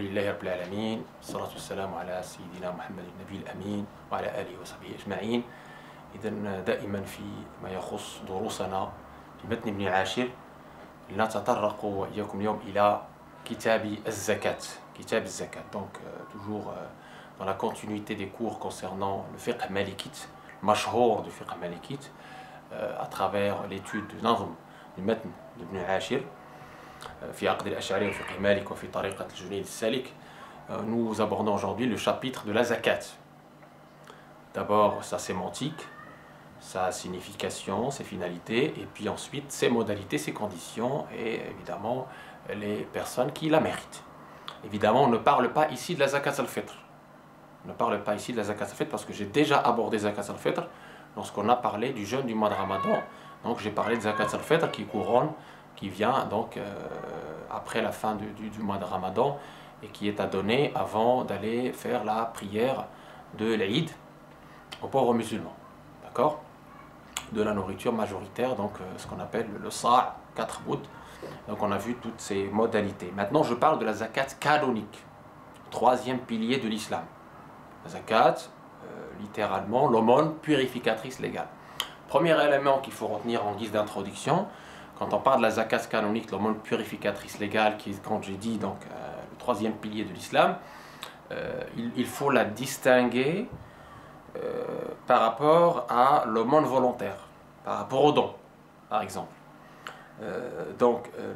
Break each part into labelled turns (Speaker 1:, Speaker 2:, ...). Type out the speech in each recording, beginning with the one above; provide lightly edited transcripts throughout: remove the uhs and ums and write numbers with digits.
Speaker 1: لله رب العالمين والصلاة والسلام على سيدنا محمد النبي الأمين وعلى آله وصحبه أجمعين. إذن دائما في ما يخص دروسنا في متن ابن عاشر لنتطرق وإياكم اليوم إلى كتاب الزكاة. كتاب الزكاة. Donc toujours dans la continuité des cours concernant le fiqh malikite, le mashhour du fiqh malikite, à travers l'étude du nazm du matn d'Ibn Ashir في عقد الأشعري وفقه مالك وفي طريقة الجنيد السالك. Nous abordons aujourd'hui le chapitre de la zakat. D'abord sa sémantique, sa signification, ses finalités, et puis ensuite ses modalités, ses conditions et évidemment les personnes qui la méritent. Évidemment, on ne parle pas ici de la zakat al-fitr. On ne parle pas ici de la zakat al-fitr parce que j'ai déjà abordé zakat al-fitr lorsqu'on a parlé du jeûne du mois de Ramadan. Donc j'ai parlé de zakat al-fitr qui couronne, qui vient donc après la fin du mois de Ramadan et qui est à donner avant d'aller faire la prière de l'Eid aux pauvres musulmans. D'accord? De la nourriture majoritaire, donc ce qu'on appelle le sa', 4 bouts. Donc on a vu toutes ces modalités. Maintenant je parle de la zakat canonique, troisième pilier de l'islam. La zakat, littéralement l'aumône purificatrice légale. Premier élément qu'il faut retenir en guise d'introduction, quand on parle de la zakat canonique, l'aumône purificatrice légale, qui est, quand j'ai dit, donc, le troisième pilier de l'islam, il faut la distinguer par rapport à l'aumône volontaire, par rapport au don, par exemple.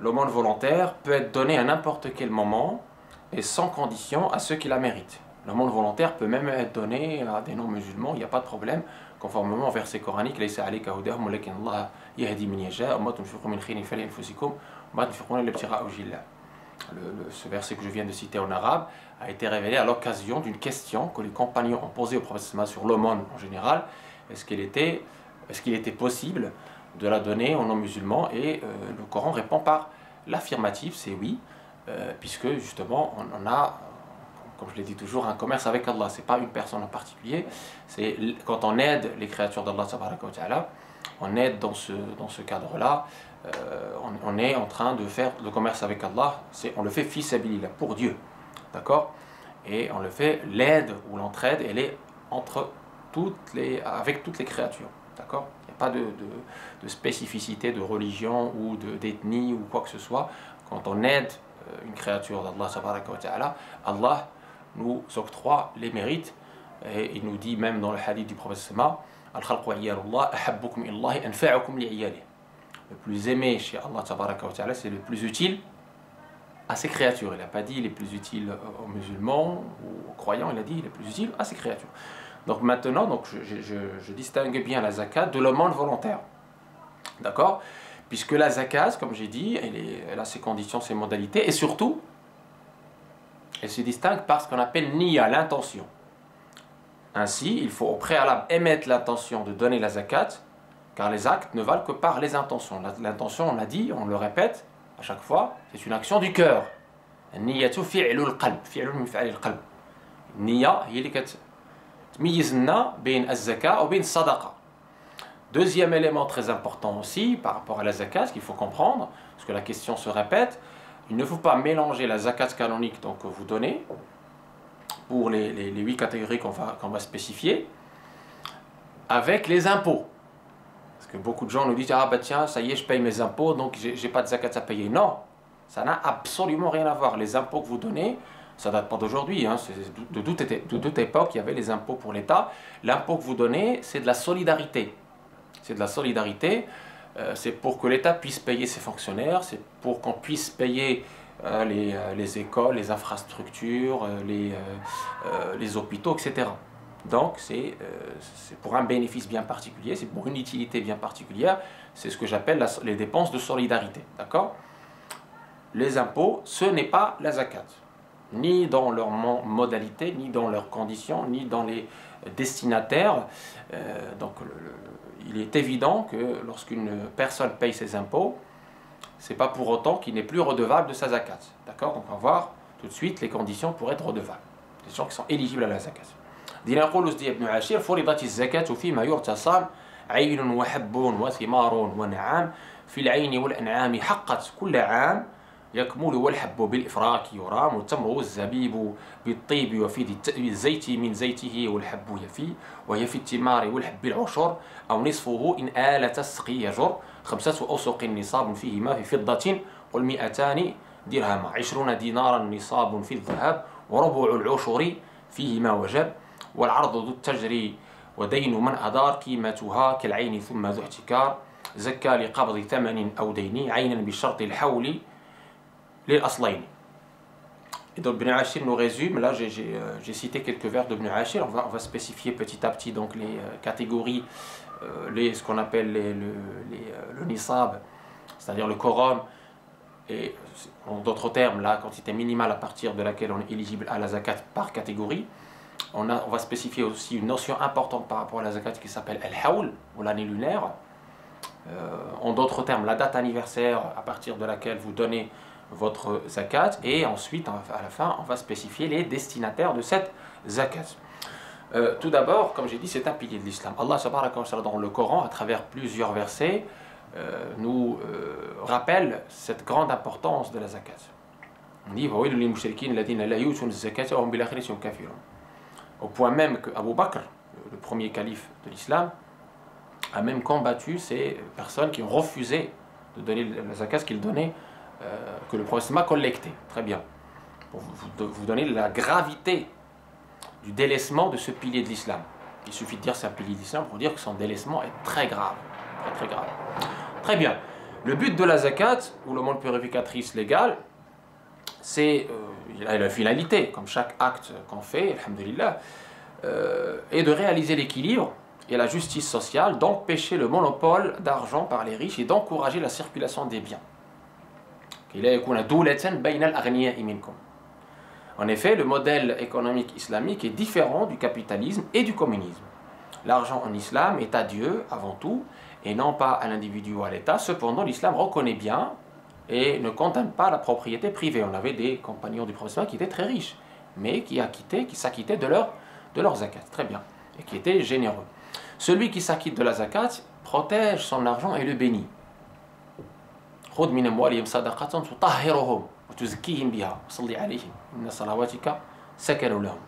Speaker 1: L'aumône volontaire peut être donnée à n'importe quel moment et sans condition à ceux qui la méritent. L'aumône volontaire peut même être donnée à des non-musulmans, il n'y a pas de problème, conformément au verset coranique ce verset que je viens de citer en arabe a été révélé à l'occasion d'une question que les compagnons ont posée au prophète sur l'aumône en général. Est-ce qu'il était possible de la donner aux non-musulmans? Et le Coran répond par l'affirmative, c'est oui, puisque justement on a, comme je l'ai dit toujours, un commerce avec Allah. Ce n'est pas une personne en particulier, c'est quand on aide les créatures d'Allah, on aide dans ce cadre-là, on est en train de faire le commerce avec Allah, on le fait fi sabilillah, pour Dieu, d'accord? Et on le fait, l'aide ou l'entraide, elle est avec toutes les créatures, d'accord? Il n'y a pas de spécificité de religion ou d'ethnie ou quoi que ce soit. Quand on aide une créature d'Allah, Allah nous octroie les mérites, et il nous dit même dans le hadith du prophète le plus aimé chez Allah, c'est le plus utile à ses créatures. Il n'a pas dit il est plus utile aux musulmans ou aux croyants, il a dit il est plus utile à ses créatures. Donc maintenant, je distingue bien la zakat de l'aumône volontaire. D'accord? Puisque la zakat, comme j'ai dit, elle a ses conditions, ses modalités, et surtout, elle se distingue par ce qu'on appelle niya, l'intention. Ainsi, il faut au préalable émettre l'intention de donner la zakat, car les actes ne valent que par les intentions. L'intention, on l'a dit, on le répète à chaque fois, c'est une action du cœur. Niyatu fi'lul qalb, fi'lun min fi'lil qalb. Niya, هي اللي كتميز لنا بين الزكاة وبين الصدقة. Deuxième élément très important aussi par rapport à la zakat, ce qu'il faut comprendre, parce que la question se répète, il ne faut pas mélanger la zakat canonique donc, que vous donnez pour les 8 catégories qu'on va spécifier avec les impôts. Parce que beaucoup de gens nous disent ah bah tiens, ça y est, je paye mes impôts, donc j'ai pas de zakat à payer. Non, ça n'a absolument rien à voir. Les impôts que vous donnez, ça date pas d'aujourd'hui, hein, de toute époque, il y avait les impôts pour l'État. L'impôt que vous donnez, c'est de la solidarité. C'est de la solidarité, c'est pour que l'État puisse payer ses fonctionnaires, c'est pour qu'on puisse payer les écoles, les infrastructures, les hôpitaux, etc. Donc c'est pour un bénéfice bien particulier, c'est pour une utilité bien particulière, c'est ce que j'appelle les dépenses de solidarité. D'accord? Les impôts, ce n'est pas la zakat, ni dans leur modalité, ni dans leurs conditions, ni dans les destinataires. Il est évident que lorsqu'une personne paye ses impôts, c'est pas pour autant qu'il n'est plus redevable de sa zakat. D'accord? Donc on va voir tout de suite les conditions pour être redevable. Les gens qui sont éligibles à la zakat. يقول ابن عاشر فرضت الزكاة فيما يغتصب عين وحب وثمار ونعام في العين والأنعام حقت كل عام يكمل والحب بالإفراك يرام والتمر والزبيب بالطيب وفي الزيت من زيته والحب يفي وهي في الثمار والحب العشر أو نصفه إن آلة السقي يجر 5 أوسق نصاب فيهما في فضة قل 200 درهم 20 دينارا نصاب في الذهب وربع العشر فيهما وجب والعرض ذو التجري ودين من أدار قيمتها كالعين ثم ذو احتكار زكى لقبض ثمن أو دين عينا بشرط الحول للأصلين. Et donc Ibn Ashir nous résume, là j'ai cité quelques vers de Ibn Ashir, on va spécifier petit à petit donc les catégories, ce qu'on appelle le nisab, c'est-à-dire le quorum, et en d'autres termes la quantité minimale à partir de laquelle on est éligible à la zakat par catégorie. On va spécifier aussi une notion importante par rapport à la zakat qui s'appelle al-hawl, ou l'année lunaire. En d'autres termes, la date anniversaire à partir de laquelle vous donnez votre zakat, et ensuite à la fin on va spécifier les destinataires de cette zakat. Tout d'abord, comme j'ai dit, c'est un pilier de l'islam. Allah subhanahu wa ta'ala dans le Coran, à travers plusieurs versets, nous rappelle cette grande importance de la zakat. On dit au point même que Abu Bakr, le premier calife de l'islam, a même combattu ces personnes qui ont refusé de donner la zakat qu'il donnait, que le prophète m'a collecté. Très bien. Pour vous donner la gravité du délaissement de ce pilier de l'islam. Il suffit de dire c'est un pilier de l'islam pour dire que son délaissement est très grave. Très grave. Très bien. Le but de la zakat, ou le monde purificatrice légale, c'est la finalité, comme chaque acte qu'on fait, alhamdulillah, est de réaliser l'équilibre et la justice sociale, d'empêcher le monopole d'argent par les riches et d'encourager la circulation des biens. En effet, le modèle économique islamique est différent du capitalisme et du communisme. L'argent en islam est à Dieu avant tout et non pas à l'individu ou à l'État. Cependant, l'islam reconnaît bien et ne condamne pas la propriété privée. On avait des compagnons du prophète qui étaient très riches, mais qui s'acquittaient de leur zakat, très bien, et qui étaient généreux. Celui qui s'acquitte de la zakat protège son argent et le bénit. خذ من أموالهم صدقة تطهرهم وتزكيهم بها وصلي عليهم إن صلواتك سكن لهم.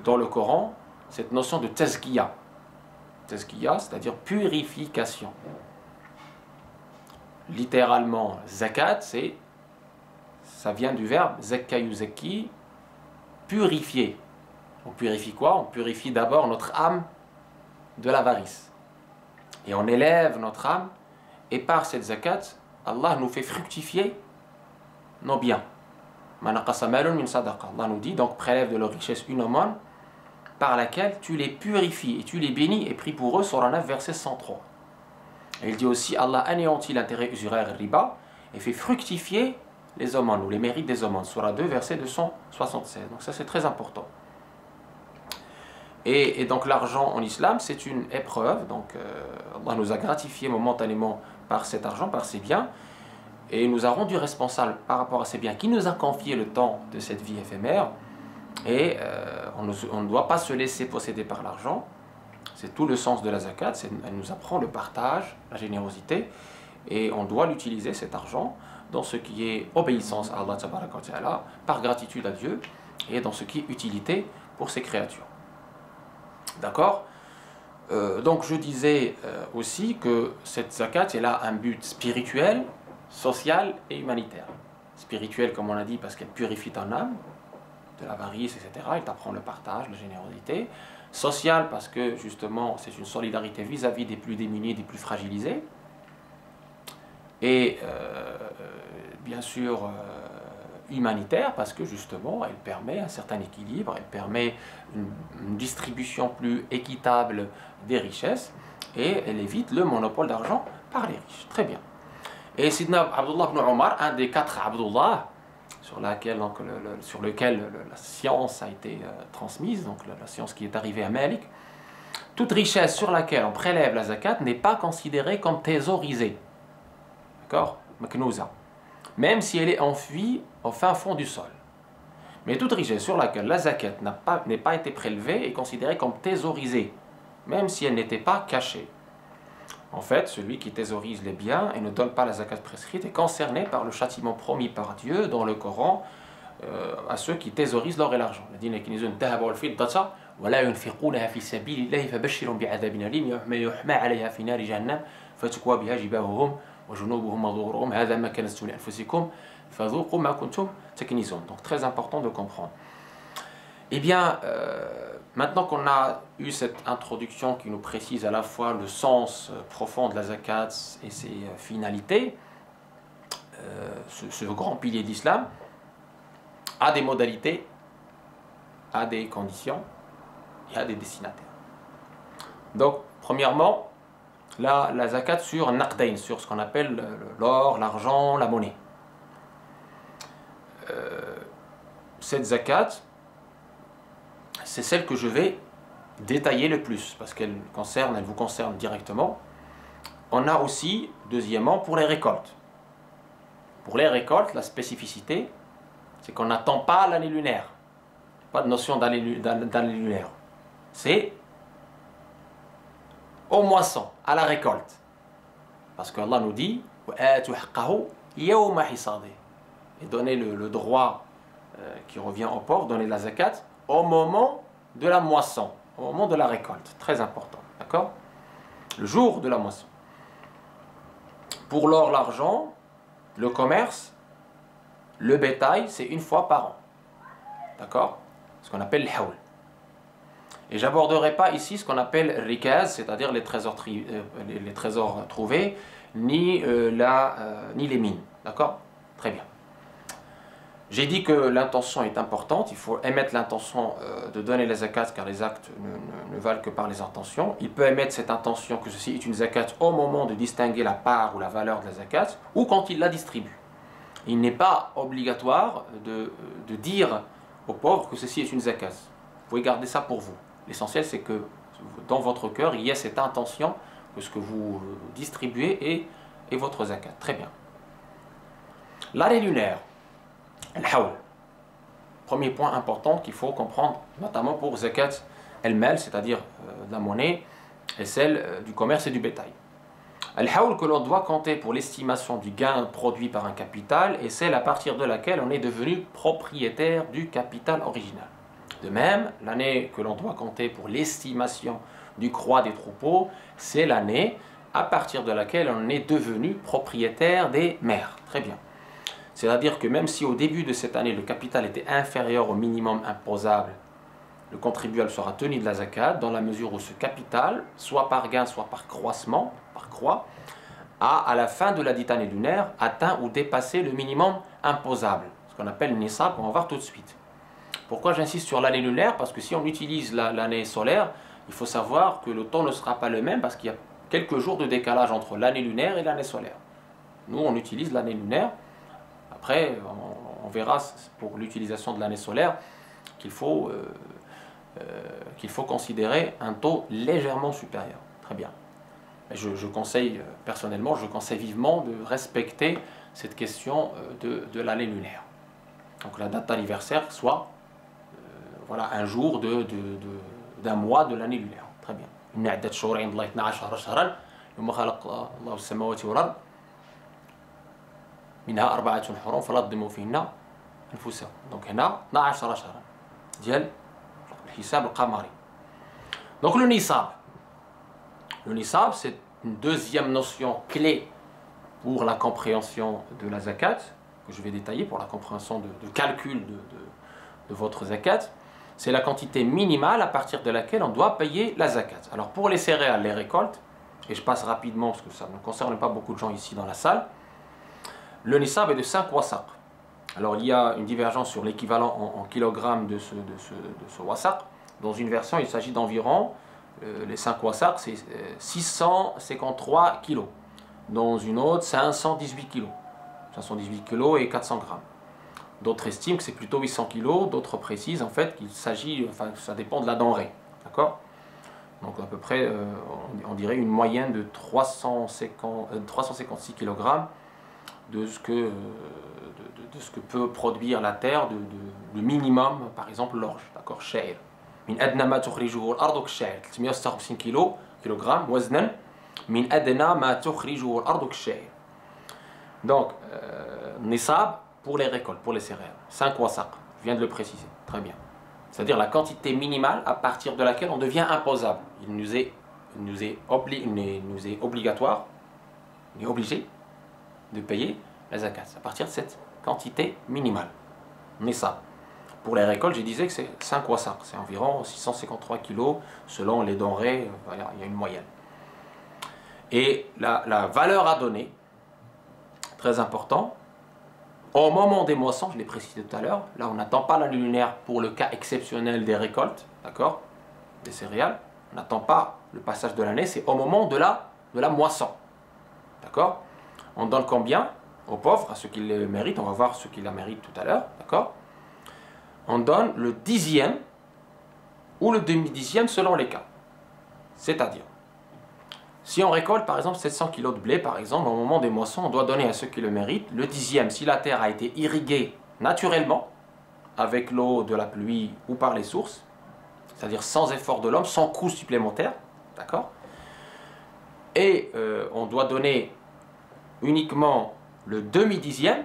Speaker 1: Dans le Coran, cette notion de tazkiya, c'est-à-dire purification. Littéralement, zakat, ça vient du verbe zakka yuzakki, purifier. On purifie quoi? On purifie d'abord notre âme de l'avarice. Et on élève notre âme, et par cette zakat, Allah nous fait fructifier nos biens. Allah nous dit, donc prélève de leur richesse une aumône par laquelle tu les purifies et tu les bénis, et prie pour eux, Surah 9, verset 103. Et il dit aussi, Allah anéantit l'intérêt usuraire riba et fait fructifier les aumônes ou les mérites des aumônes. Surah 2, verset 276. Donc ça c'est très important. Et donc l'argent en islam, c'est une épreuve. Donc Allah nous a gratifié momentanément par cet argent, par ces biens, et nous a rendu responsables par rapport à ces biens qui nous a confié le temps de cette vie éphémère. Et on ne doit pas se laisser posséder par l'argent. C'est tout le sens de la zakat. Elle nous apprend le partage, la générosité, et on doit l'utiliser, cet argent, dans ce qui est obéissance à Allah tabaraka wa ta'ala, par gratitude à Dieu, et dans ce qui est utilité pour ses créatures. D'accord? Donc je disais aussi que cette zakat, elle a un but spirituel, social et humanitaire. Spirituel, comme on l'a dit, parce qu'elle purifie ton âme de l'avarice, etc. Elle t'apprend le partage, la générosité. Social, parce que justement c'est une solidarité vis-à-vis des plus démunis, des plus fragilisés. Et bien sûr humanitaire, parce que justement elle permet un certain équilibre, elle permet une distribution plus équitable des richesses, et elle évite le monopole d'argent par les riches. Très bien. Et Sidna Abdullah ibn Omar, un des 4 Abdullah, sur lequel la science a été transmise, donc la science qui est arrivée à Malik, toute richesse sur laquelle on prélève la zakat n'est pas considérée comme thésaurisée. D'accord? Maknouza. Même si elle est enfuie au fin fond du sol. Mais toute richesse sur laquelle la zakat n'est pas été prélevée est considérée comme thésaurisée, même si elle n'était pas cachée. En fait, celui qui thésaurise les biens et ne donne pas la zakat prescrite est concerné par le châtiment promis par Dieu dans le Coran à ceux qui thésaurisent l'or et l'argent. Donc très important de comprendre. Eh bien, maintenant qu'on a eu cette introduction qui nous précise à la fois le sens profond de la zakat et ses finalités, ce grand pilier de l'islam a des modalités, a des conditions et a des destinataires. Donc, premièrement, la zakat sur naqdain, sur ce qu'on appelle l'or, l'argent, la monnaie. Cette zakat, c'est celle que je vais détailler le plus, parce qu'elle vous concerne directement. On a aussi, deuxièmement, pour les récoltes. Pour les récoltes, la spécificité, c'est qu'on n'attend pas l'année lunaire. Pas de notion d'année lunaire. C'est aux moissons, à la récolte. Parce qu'Allah nous dit et donner le droit qui revient au pauvre, donner la zakat au moment de la moisson, au moment de la récolte. Très important, d'accord? Le jour de la moisson. Pour l'or, l'argent, le commerce, le bétail, c'est une fois par an. D'accord? Ce qu'on appelle le hawl. Et j'aborderai pas ici ce qu'on appelle rikaz, c'est-à-dire les trésors trouvés, ni les mines. D'accord? Très bien. J'ai dit que l'intention est importante, il faut émettre l'intention de donner les zakats car les actes ne valent que par les intentions. Il peut émettre cette intention que ceci est une zakat au moment de distinguer la part ou la valeur de la zakat ou quand il la distribue. Il n'est pas obligatoire de dire aux pauvres que ceci est une zakat. Vous pouvez garder ça pour vous. L'essentiel c'est que dans votre cœur il y ait cette intention que ce que vous distribuez est votre zakat. Très bien. L'année lunaire. Al-hawl. Premier point important qu'il faut comprendre, notamment pour zakat el-mal, c'est-à-dire la monnaie, et celle du commerce et du bétail. Al-hawl que l'on doit compter pour l'estimation du gain produit par un capital est celle à partir de laquelle on est devenu propriétaire du capital original. De même, l'année que l'on doit compter pour l'estimation du croît des troupeaux, c'est l'année à partir de laquelle on est devenu propriétaire des mers. Très bien. C'est-à-dire que même si au début de cette année le capital était inférieur au minimum imposable, le contribuable sera tenu de la zakat dans la mesure où ce capital, soit par gain, soit par croissement, par croix, a à la fin de la dite année lunaire atteint ou dépassé le minimum imposable, ce qu'on appelle nisab, on va voir tout de suite. Pourquoi j'insiste sur l'année lunaire? Parce que si on utilise l'année solaire, il faut savoir que le temps ne sera pas le même parce qu'il y a quelques jours de décalage entre l'année lunaire et l'année solaire. Nous, on utilise l'année lunaire. Après, on verra pour l'utilisation de l'année solaire qu'il faut considérer un taux légèrement supérieur. Très bien. Je conseille, personnellement, je conseille vivement de respecter cette question de l'année lunaire. Donc la date d'anniversaire soit voilà, un jour d'un mois de l'année lunaire. Très bien. منها 4 حرم فلا تظلموا فيهن أنفسكم. Donc هنا 12 شهرا ديال الحساب القمري. Donc le nisab. Le nisab, c'est une deuxième notion clé pour la compréhension de la zakat, que je vais détailler pour la compréhension de calcul de votre zakat. C'est la quantité minimale à partir de laquelle on doit payer la zakat. Alors pour les céréales, les récoltes, et je passe rapidement parce que ça ne concerne pas beaucoup de gens ici dans la salle, le nisab est de 5 wasaq. Alors il y a une divergence sur l'équivalent en kilogrammes de ce wasaq. Dans une version, il s'agit d'environ, les 5 wasaq, c'est 653 kilos. Dans une autre, 518 kilos. 518 kilos et 400 grammes. D'autres estiment que c'est plutôt 800 kilos, d'autres précisent en fait qu'il s'agit, enfin ça dépend de la denrée. D'accord? Donc à peu près, on dirait une moyenne de 356 kg de ce que peut produire la terre, le minimum, par exemple l'orge, d'accord, sha'ir. Min adna ma tukhrijuhu al-ardu k'sha'ir, 356 kg وزنا min adna ma tukhrijuhu al-ardu k'ash-sha'ir. Donc, nisab pour les récoltes, pour les céréales. 5 wasaq, je viens de le préciser. Très bien. C'est-à-dire la quantité minimale à partir de laquelle on devient imposable. Il nous est obligatoire, on est obligé de payer la zakat à partir de cette quantité minimale. Nisab. Pour les récoltes, je disais que c'est 5 wasaq, c'est environ 653 kilos selon les denrées, voilà, il y a une moyenne. Et la valeur à donner, très important, au moment des moissons, je l'ai précisé tout à l'heure, là on n'attend pas l'année lunaire pour le cas exceptionnel des récoltes, d'accord, des céréales, on n'attend pas le passage de l'année, c'est au moment de la moisson, d'accord. On donne combien aux pauvres, à ceux qui le méritent, on va voir ceux qui la méritent tout à l'heure, d'accord. On donne le 10e ou le demi-10e selon les cas. C'est-à-dire, si on récolte par exemple 700 kg de blé, par exemple, au moment des moissons, on doit donner à ceux qui le méritent le 10e si la terre a été irriguée naturellement, avec l'eau de la pluie ou par les sources, c'est-à-dire sans effort de l'homme, sans coût supplémentaire, d'accord. Et on doit donner uniquement le demi-10e,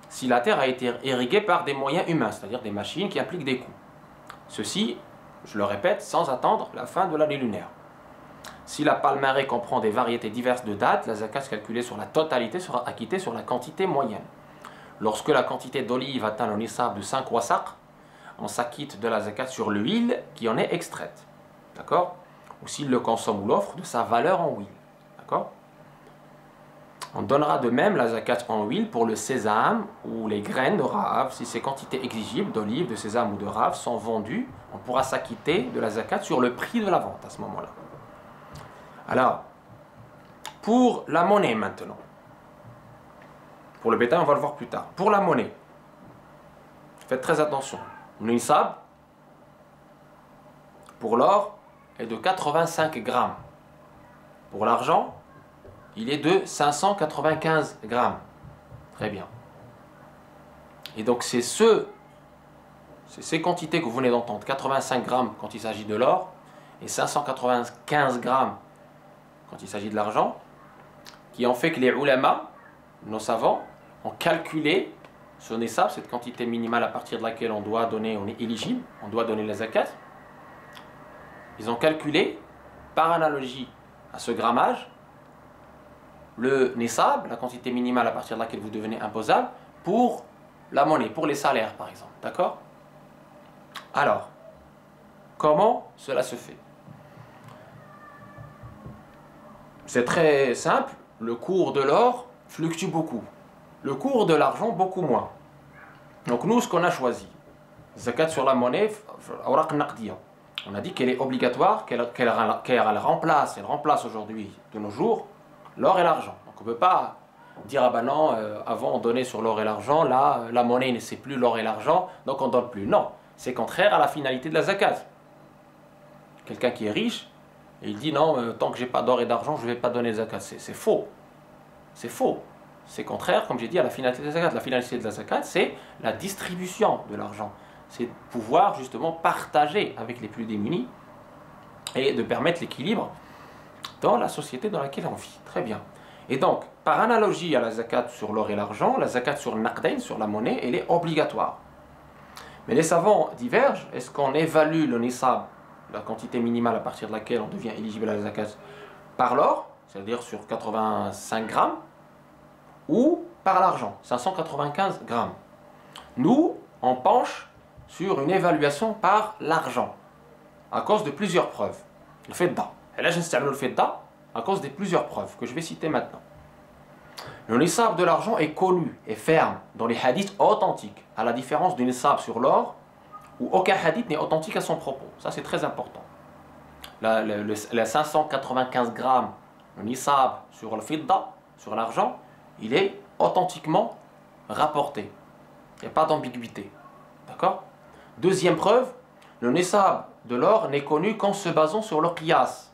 Speaker 1: si la terre a été irriguée par des moyens humains, c'est-à-dire des machines qui impliquent des coûts. Ceci, je le répète, sans attendre la fin de l'année lunaire. Si la palmeraie comprend des variétés diverses de dattes, la zakat calculée sur la totalité sera acquittée sur la quantité moyenne. Lorsque la quantité d'olive atteint le nisab de 5 wasaq, on s'acquitte de la zakat sur l'huile qui en est extraite. D'accord? Ou s'il le consomme ou l'offre, de sa valeur en huile. D'accord? On donnera de même la zakat en huile pour le sésame ou les graines de rave. Si ces quantités exigibles d'olive, de sésame ou de rave sont vendues, on pourra s'acquitter de la zakat sur le prix de la vente à ce moment-là. Alors, pour la monnaie maintenant. Pour le bétail, on va le voir plus tard. Pour la monnaie, faites très attention. Le nisab, pour l'or, est de 85 grammes. Pour l'argent, il est de 595 grammes. Très bien. Et donc c'est ces quantités que vous venez d'entendre, 85 grammes quand il s'agit de l'or, et 595 grammes quand il s'agit de l'argent, qui ont fait que les ulama, nos savants, ont calculé ce nisab, cette quantité minimale à partir de laquelle on doit donner, on est éligible, on doit donner la zakat. Ils ont calculé, par analogie à ce grammage, le nisab, la quantité minimale à partir de laquelle vous devenez imposable, pour la monnaie, pour les salaires par exemple. D'accord? Alors, comment cela se fait? C'est très simple, le cours de l'or fluctue beaucoup, le cours de l'argent beaucoup moins. Donc nous, ce qu'on a choisi, zakat sur la monnaie, on a dit qu'elle est obligatoire, qu'elle remplace aujourd'hui, de nos jours, l'or et l'argent. Donc on ne peut pas dire, ah ben non, avant on donnait sur l'or et l'argent, là, la monnaie ne sait plus l'or et l'argent, donc on ne donne plus. Non, c'est contraire à la finalité de la zakat. Quelqu'un qui est riche, et il dit, non, tant que j'ai pas d'or et d'argent, je ne vais pas donner zakat. C'est faux. C'est faux. C'est contraire, comme j'ai dit, à la finalité de la zakat. La finalité de la zakat, c'est la distribution de l'argent. C'est de pouvoir justement partager avec les plus démunis et de permettre l'équilibre dans la société dans laquelle on vit. Très bien. Et donc, par analogie à la zakat sur l'or et l'argent, la zakat sur le naqdain, sur la monnaie, elle est obligatoire. Mais les savants divergent. Est-ce qu'on évalue le nisab, la quantité minimale à partir de laquelle on devient éligible à la zakat, par l'or, c'est-à-dire sur 85 grammes, ou par l'argent, 595 grammes? Nous, on penche sur une évaluation par l'argent, à cause de plusieurs preuves. Le fidda. Et là, je installe le fidda à cause de plusieurs preuves que je vais citer maintenant. Le nisab de l'argent est connu et ferme dans les hadiths authentiques, à la différence du nisab sur l'or, où aucun hadith n'est authentique à son propos. Ça, c'est très important. Les 595 grammes, le nisab sur le fidda, sur l'argent, il est authentiquement rapporté. Il n'y a pas d'ambiguïté. D'accord? Deuxième preuve, le nisab de l'or n'est connu qu'en se basant sur le qiyas,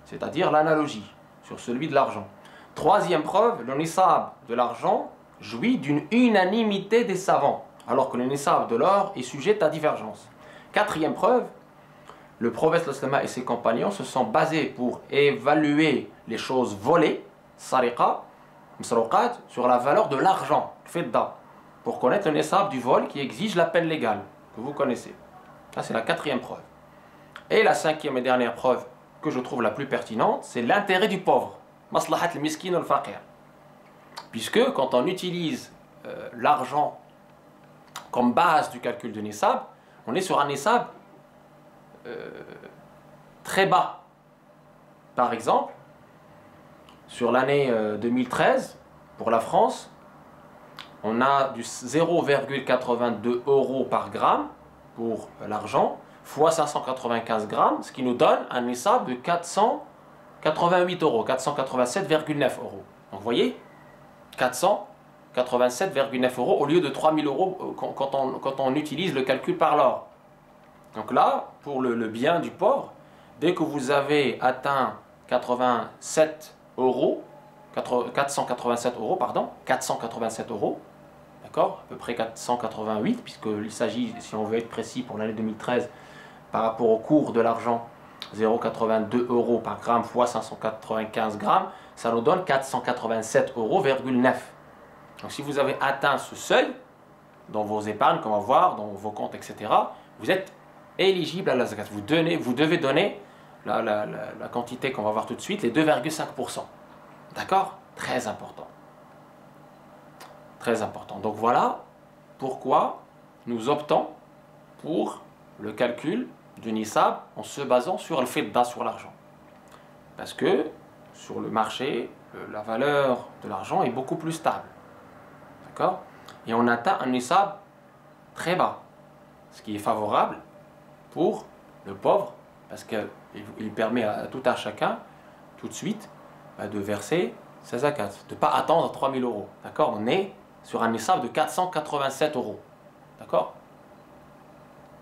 Speaker 1: c'est-à-dire l'analogie, sur celui de l'argent. Troisième preuve, le nisab de l'argent jouit d'une unanimité des savants, alors que le nisab de l'or est sujet à divergence. Quatrième preuve, le prophète et ses compagnons se sont basés pour évaluer les choses volées, sariqa, msrouqat, sur la valeur de l'argent, fidda, pour connaître le nisab du vol qui exige la peine légale, que vous connaissez. Ça, c'est la quatrième preuve. Et la cinquième et dernière preuve, que je trouve la plus pertinente, c'est l'intérêt du pauvre. Maslahat al-miskin al-faqir. Puisque quand on utilise l'argent comme base du calcul de nisab, on est sur un nisab très bas. Par exemple, sur l'année 2013, pour la France, on a du 0,82 euros par gramme pour l'argent, fois 595 grammes, ce qui nous donne un nisab de 488 euros, 487,9 euros. Donc vous voyez, 487,9 euros au lieu de 3000 euros quand on utilise le calcul par l'or. Donc là, pour le bien du pauvre, dès que vous avez atteint 487 euros, d'accord, à peu près 488, puisqu'il s'agit, si on veut être précis pour l'année 2013, par rapport au cours de l'argent, 0,82 euros par gramme fois 595 grammes, ça nous donne 487,9 euros. Donc si vous avez atteint ce seuil, dans vos épargnes, qu'on va voir, dans vos comptes, etc., vous êtes éligible à la zakat. Vous devez donner la quantité qu'on va voir tout de suite, les 2,5%. D'accord? Très important. Très important. Donc voilà pourquoi nous optons pour le calcul du nisab en se basant sur le fidda, sur l'argent. Parce que sur le marché, la valeur de l'argent est beaucoup plus stable. D'accord? Et on atteint un nisab très bas, ce qui est favorable pour le pauvre, parce qu'il permet à tout un chacun, tout de suite, de verser sa zakat, de ne pas attendre 3000 euros. D'accord? On est sur un nisab de 487 euros. D'accord?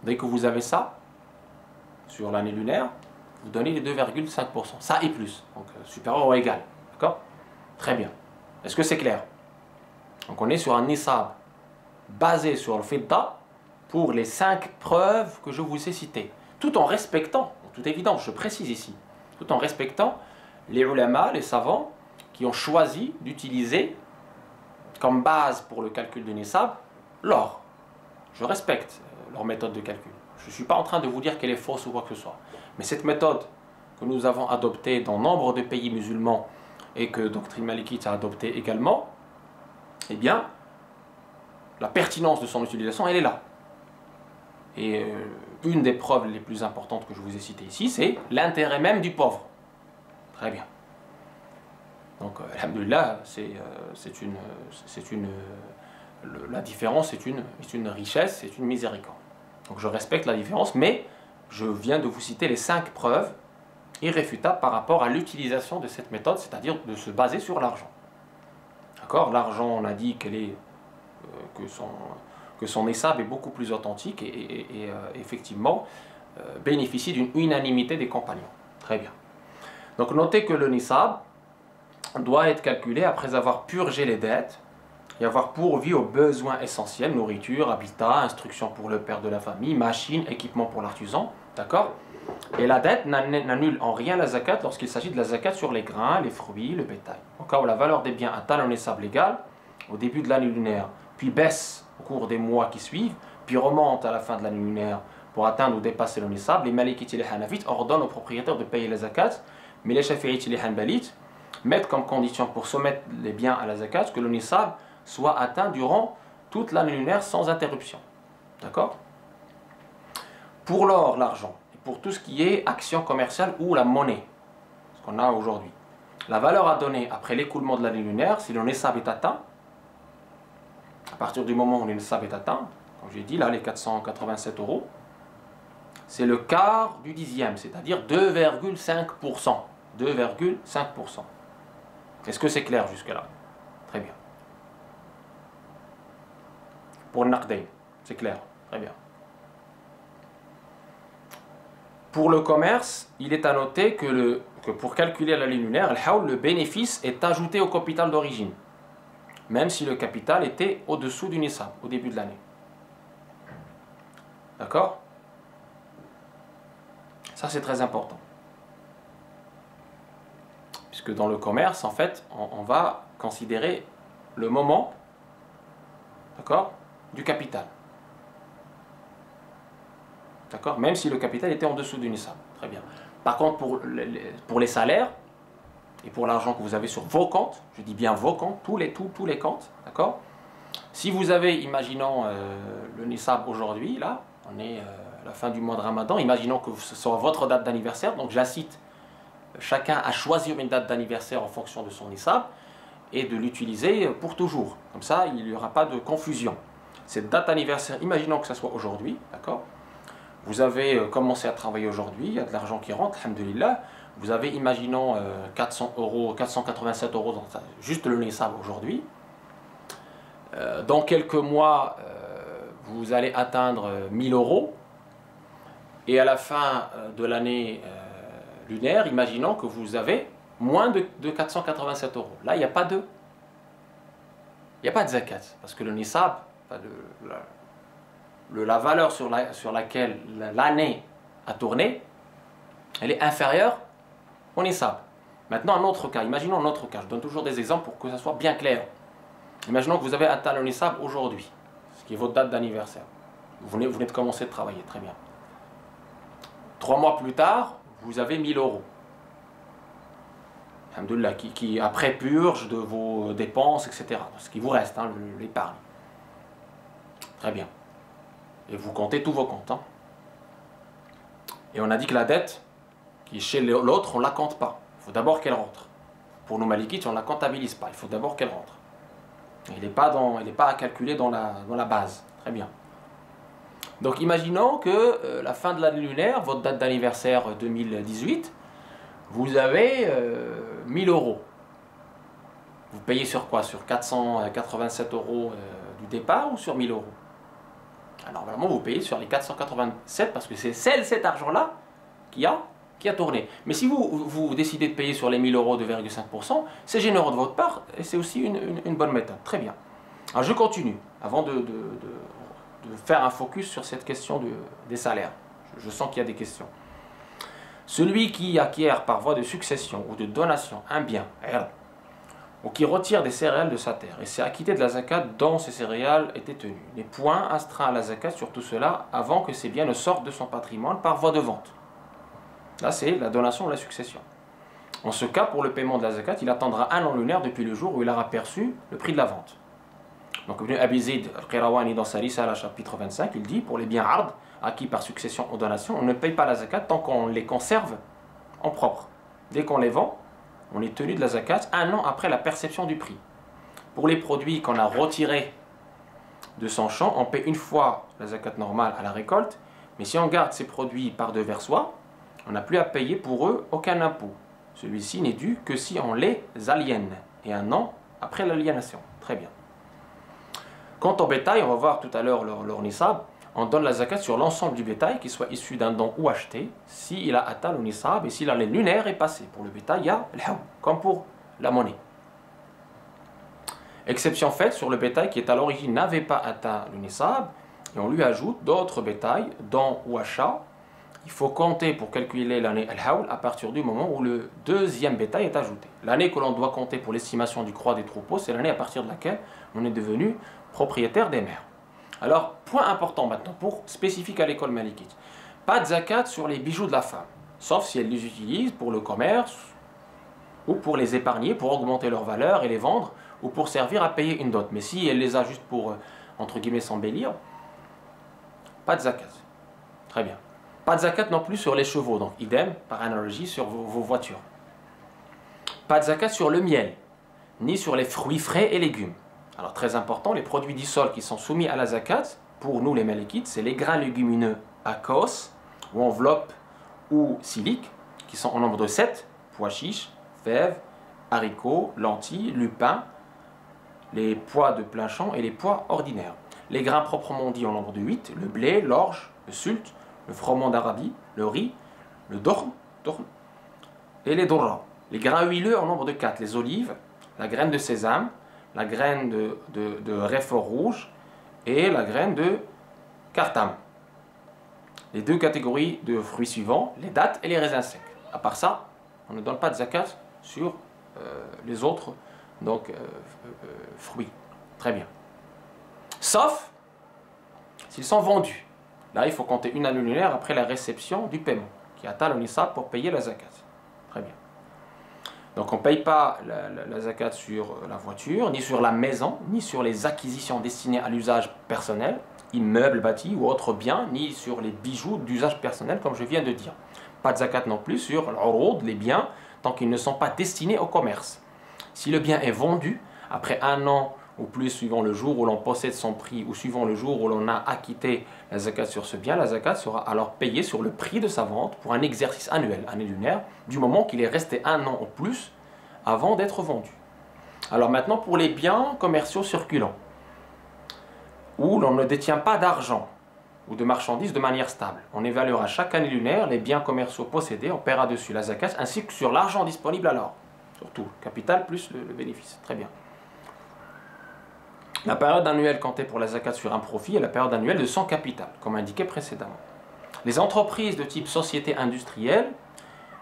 Speaker 1: Dès que vous avez ça, sur l'année lunaire, vous donnez les 2,5%. Ça et plus. Donc supérieur ou égal. D'accord? Très bien. Est-ce que c'est clair? Donc on est sur un nisab basé sur le fidda pour les 5 preuves que je vous ai citées. Tout en respectant, en toute évidence, je précise ici, tout en respectant les ulama, les savants, qui ont choisi d'utiliser comme base pour le calcul du nisab l'or. Je respecte leur méthode de calcul. Je ne suis pas en train de vous dire qu'elle est fausse ou quoi que ce soit. Mais cette méthode que nous avons adoptée dans nombre de pays musulmans et que Doctrine Malikite a adoptée également, eh bien, la pertinence de son utilisation, elle est là. Et une des preuves les plus importantes que je vous ai citées ici, c'est l'intérêt même du pauvre. Très bien. Donc, alhamdoulilah, la différence est une richesse, c'est une miséricorde. Donc, je respecte la différence, mais je viens de vous citer les 5 preuves irréfutables par rapport à l'utilisation de cette méthode, c'est-à-dire de se baser sur l'argent. D'accord? L'argent, on a dit que son nisab est beaucoup plus authentique et effectivement bénéficie d'une unanimité des compagnons. Très bien. Donc, notez que le nisab doit être calculé après avoir purgé les dettes et avoir pourvu aux besoins essentiels, nourriture, habitat, instruction pour le père de la famille, machine, équipement pour l'artisan, d'accord? Et la dette n'annule en rien la zakat lorsqu'il s'agit de la zakat sur les grains, les fruits, le bétail. Au cas où la valeur des biens atteint le nisab légal au début de l'année lunaire, puis baisse au cours des mois qui suivent, puis remonte à la fin de l'année lunaire pour atteindre ou dépasser le nisab, les Malikites et les Hanafites ordonnent aux propriétaires de payer la zakat, mais les Shafi'ites et les Hanbalites mettent comme condition pour soumettre les biens à la zakat que le nisab soit atteint durant toute l'année lunaire sans interruption. D'accord? Pour l'or, l'argent, et pour tout ce qui est action commerciale ou la monnaie, ce qu'on a aujourd'hui, la valeur à donner après l'écoulement de l'année lunaire, si le nisab est atteint, à partir du moment où le nisab est atteint, comme j'ai dit là, les 487 euros, c'est le quart du dixième, c'est-à-dire 2,5%. 2,5%. Est-ce que c'est clair jusque-là? Très bien. Pour le naqdayn, c'est clair. Très bien. Pour le commerce, il est à noter que pour calculer la ligne lunaire, le bénéfice est ajouté au capital d'origine, même si le capital était au-dessous du nisab, au début de l'année. D'accord? Ça, c'est très important. Puisque dans le commerce, en fait, on va considérer le moment, d'accord, du capital. D'accord? Même si le capital était en dessous du nisab. Très bien. Par contre, pour les salaires et pour l'argent que vous avez sur vos comptes, je dis bien vos comptes, tous les comptes, d'accord? Si vous avez, imaginons le nisab aujourd'hui, là, on est à la fin du mois de Ramadan, imaginons que ce soit votre date d'anniversaire, donc j'incite chacun à choisir une date d'anniversaire en fonction de son nisab et de l'utiliser pour toujours. Comme ça, il n'y aura pas de confusion. Cette date anniversaire, imaginons que ce soit aujourd'hui, d'accord? Vous avez commencé à travailler aujourd'hui, il y a de l'argent qui rentre, alhamdoulilah. Vous avez, imaginons, 400 euros, 487 euros, juste le nisab aujourd'hui. Dans quelques mois, vous allez atteindre 1000 euros. Et à la fin de l'année lunaire, imaginons que vous avez moins de 487 euros. Là, il n'y a pas de zakat. Parce que le nisab, la valeur sur laquelle l'année a tourné, elle est inférieure au nisab. Maintenant, un autre cas. Imaginons un autre cas. Je donne toujours des exemples pour que ça soit bien clair. Imaginons que vous avez atteint le nisab aujourd'hui, ce qui est votre date d'anniversaire. Vous venez de commencer de travailler, très bien. 3 mois plus tard, vous avez 1000 euros. Alhamdoulilah, qui après purge de vos dépenses, etc. Ce qui vous reste, hein, l'épargne. Très bien. Et vous comptez tous vos comptes. Hein. Et on a dit que la dette, qui est chez l'autre, on ne la compte pas. Il faut d'abord qu'elle rentre. Pour nos malikites, on ne la comptabilise pas. Il faut d'abord qu'elle rentre. Il n'est pas à calculer dans la base. Très bien. Donc imaginons que la fin de l'année lunaire, votre date d'anniversaire 2018, vous avez 1000 euros. Vous payez sur quoi? Sur 487 euros du départ ou sur 1000 euros? Alors normalement vous payez sur les 487 parce que c'est cet argent-là qui a tourné. Mais si vous décidez de payer sur les 1000 euros de 2,5%, c'est généreux de votre part et c'est aussi une bonne méthode. Très bien. Alors je continue avant de faire un focus sur cette question des salaires. Je sens qu'il y a des questions. Celui qui acquiert par voie de succession ou de donation un bien, ou qui retire des céréales de sa terre et s'est acquitté de la zakat dont ces céréales étaient tenues, n'est point astreint à la zakat sur tout cela avant que ces biens ne sortent de son patrimoine par voie de vente. Là, c'est la donation ou la succession. En ce cas, pour le paiement de la zakat, il attendra un an lunaire depuis le jour où il aura perçu le prix de la vente. Donc, Ibn Abi Zayd al-Qirawani dans sa Risala, chapitre 25, il dit, pour les biens ard, acquis par succession ou donation, on ne paye pas la zakat tant qu'on les conserve en propre. Dès qu'on les vend, on est tenu de la zakat un an après la perception du prix. Pour les produits qu'on a retirés de son champ, on paie une fois la zakat normale à la récolte, mais si on garde ces produits par devers soi, on n'a plus à payer pour eux aucun impôt. Celui-ci n'est dû que si on les aliène, et un an après l'aliénation. Très bien. Quant au bétail, on va voir tout à l'heure leur nisab, on donne la zakat sur l'ensemble du bétail, qu'il soit issu d'un don ou acheté, s'il a atteint le nisab et si l'année lunaire est passée. Pour le bétail, il y a l'hawl, comme pour la monnaie. Exception faite sur le bétail qui est à l'origine n'avait pas atteint le nisab, et on lui ajoute d'autres bétails, dons ou achats. Il faut compter pour calculer l'année al-hawl à partir du moment où le deuxième bétail est ajouté. L'année que l'on doit compter pour l'estimation du croît des troupeaux, c'est l'année à partir de laquelle on est devenu propriétaire des mers. Alors, point important maintenant, spécifique à l'école malikite. Pas de zakat sur les bijoux de la femme, sauf si elle les utilise pour le commerce, ou pour les épargner, pour augmenter leur valeur et les vendre, ou pour servir à payer une dot. Mais si elle les a juste pour, entre guillemets, s'embellir, pas de zakat. Très bien. Pas de zakat non plus sur les chevaux, donc idem, par analogie, sur vos voitures. Pas de zakat sur le miel, ni sur les fruits frais et légumes. Alors très important, les produits du sol qui sont soumis à la zakat, pour nous les malikites, c'est les grains légumineux aqueous, ou enveloppes, ou siliques, qui sont en nombre de 7, pois chiches, fèves, haricots, lentilles, lupins, les pois de plein champ et les pois ordinaires. Les grains proprement dits en nombre de 8, le blé, l'orge, le sulte, le froment d'Arabie, le riz, le dorn et les dorra. Les grains huileux en nombre de 4, les olives, la graine de sésame, la graine de réfort rouge et la graine de cartame. les deux catégories de fruits suivants, les dattes et les raisins secs. À part ça, on ne donne pas de zakat sur les autres fruits. Très bien. Sauf s'ils sont vendus. Là, il faut compter une année lunaire après la réception du paiement, qui atteint le nisab pour payer la zakat. Très bien. Donc on ne paye pas la zakat sur la voiture, ni sur la maison, ni sur les acquisitions destinées à l'usage personnel, immeubles bâtis ou autres biens, ni sur les bijoux d'usage personnel, comme je viens de dire. Pas de zakat non plus sur l'urud, les biens, tant qu'ils ne sont pas destinés au commerce. Si le bien est vendu, après 1 an ou plus, suivant le jour où l'on possède son prix, ou suivant le jour où l'on a acquitté la zakat sur ce bien, la zakat sera alors payée sur le prix de sa vente pour un exercice annuel, année lunaire, du moment qu'il est resté 1 an ou plus avant d'être vendu. Alors maintenant, pour les biens commerciaux circulants, où l'on ne détient pas d'argent ou de marchandises de manière stable, on évaluera chaque année lunaire les biens commerciaux possédés, on paiera dessus la zakat, ainsi que sur l'argent disponible alors, surtout capital plus le bénéfice. Très bien. La période annuelle comptée pour la zakat sur un profit est la période annuelle de son capital, comme indiqué précédemment. Les entreprises de type société industrielle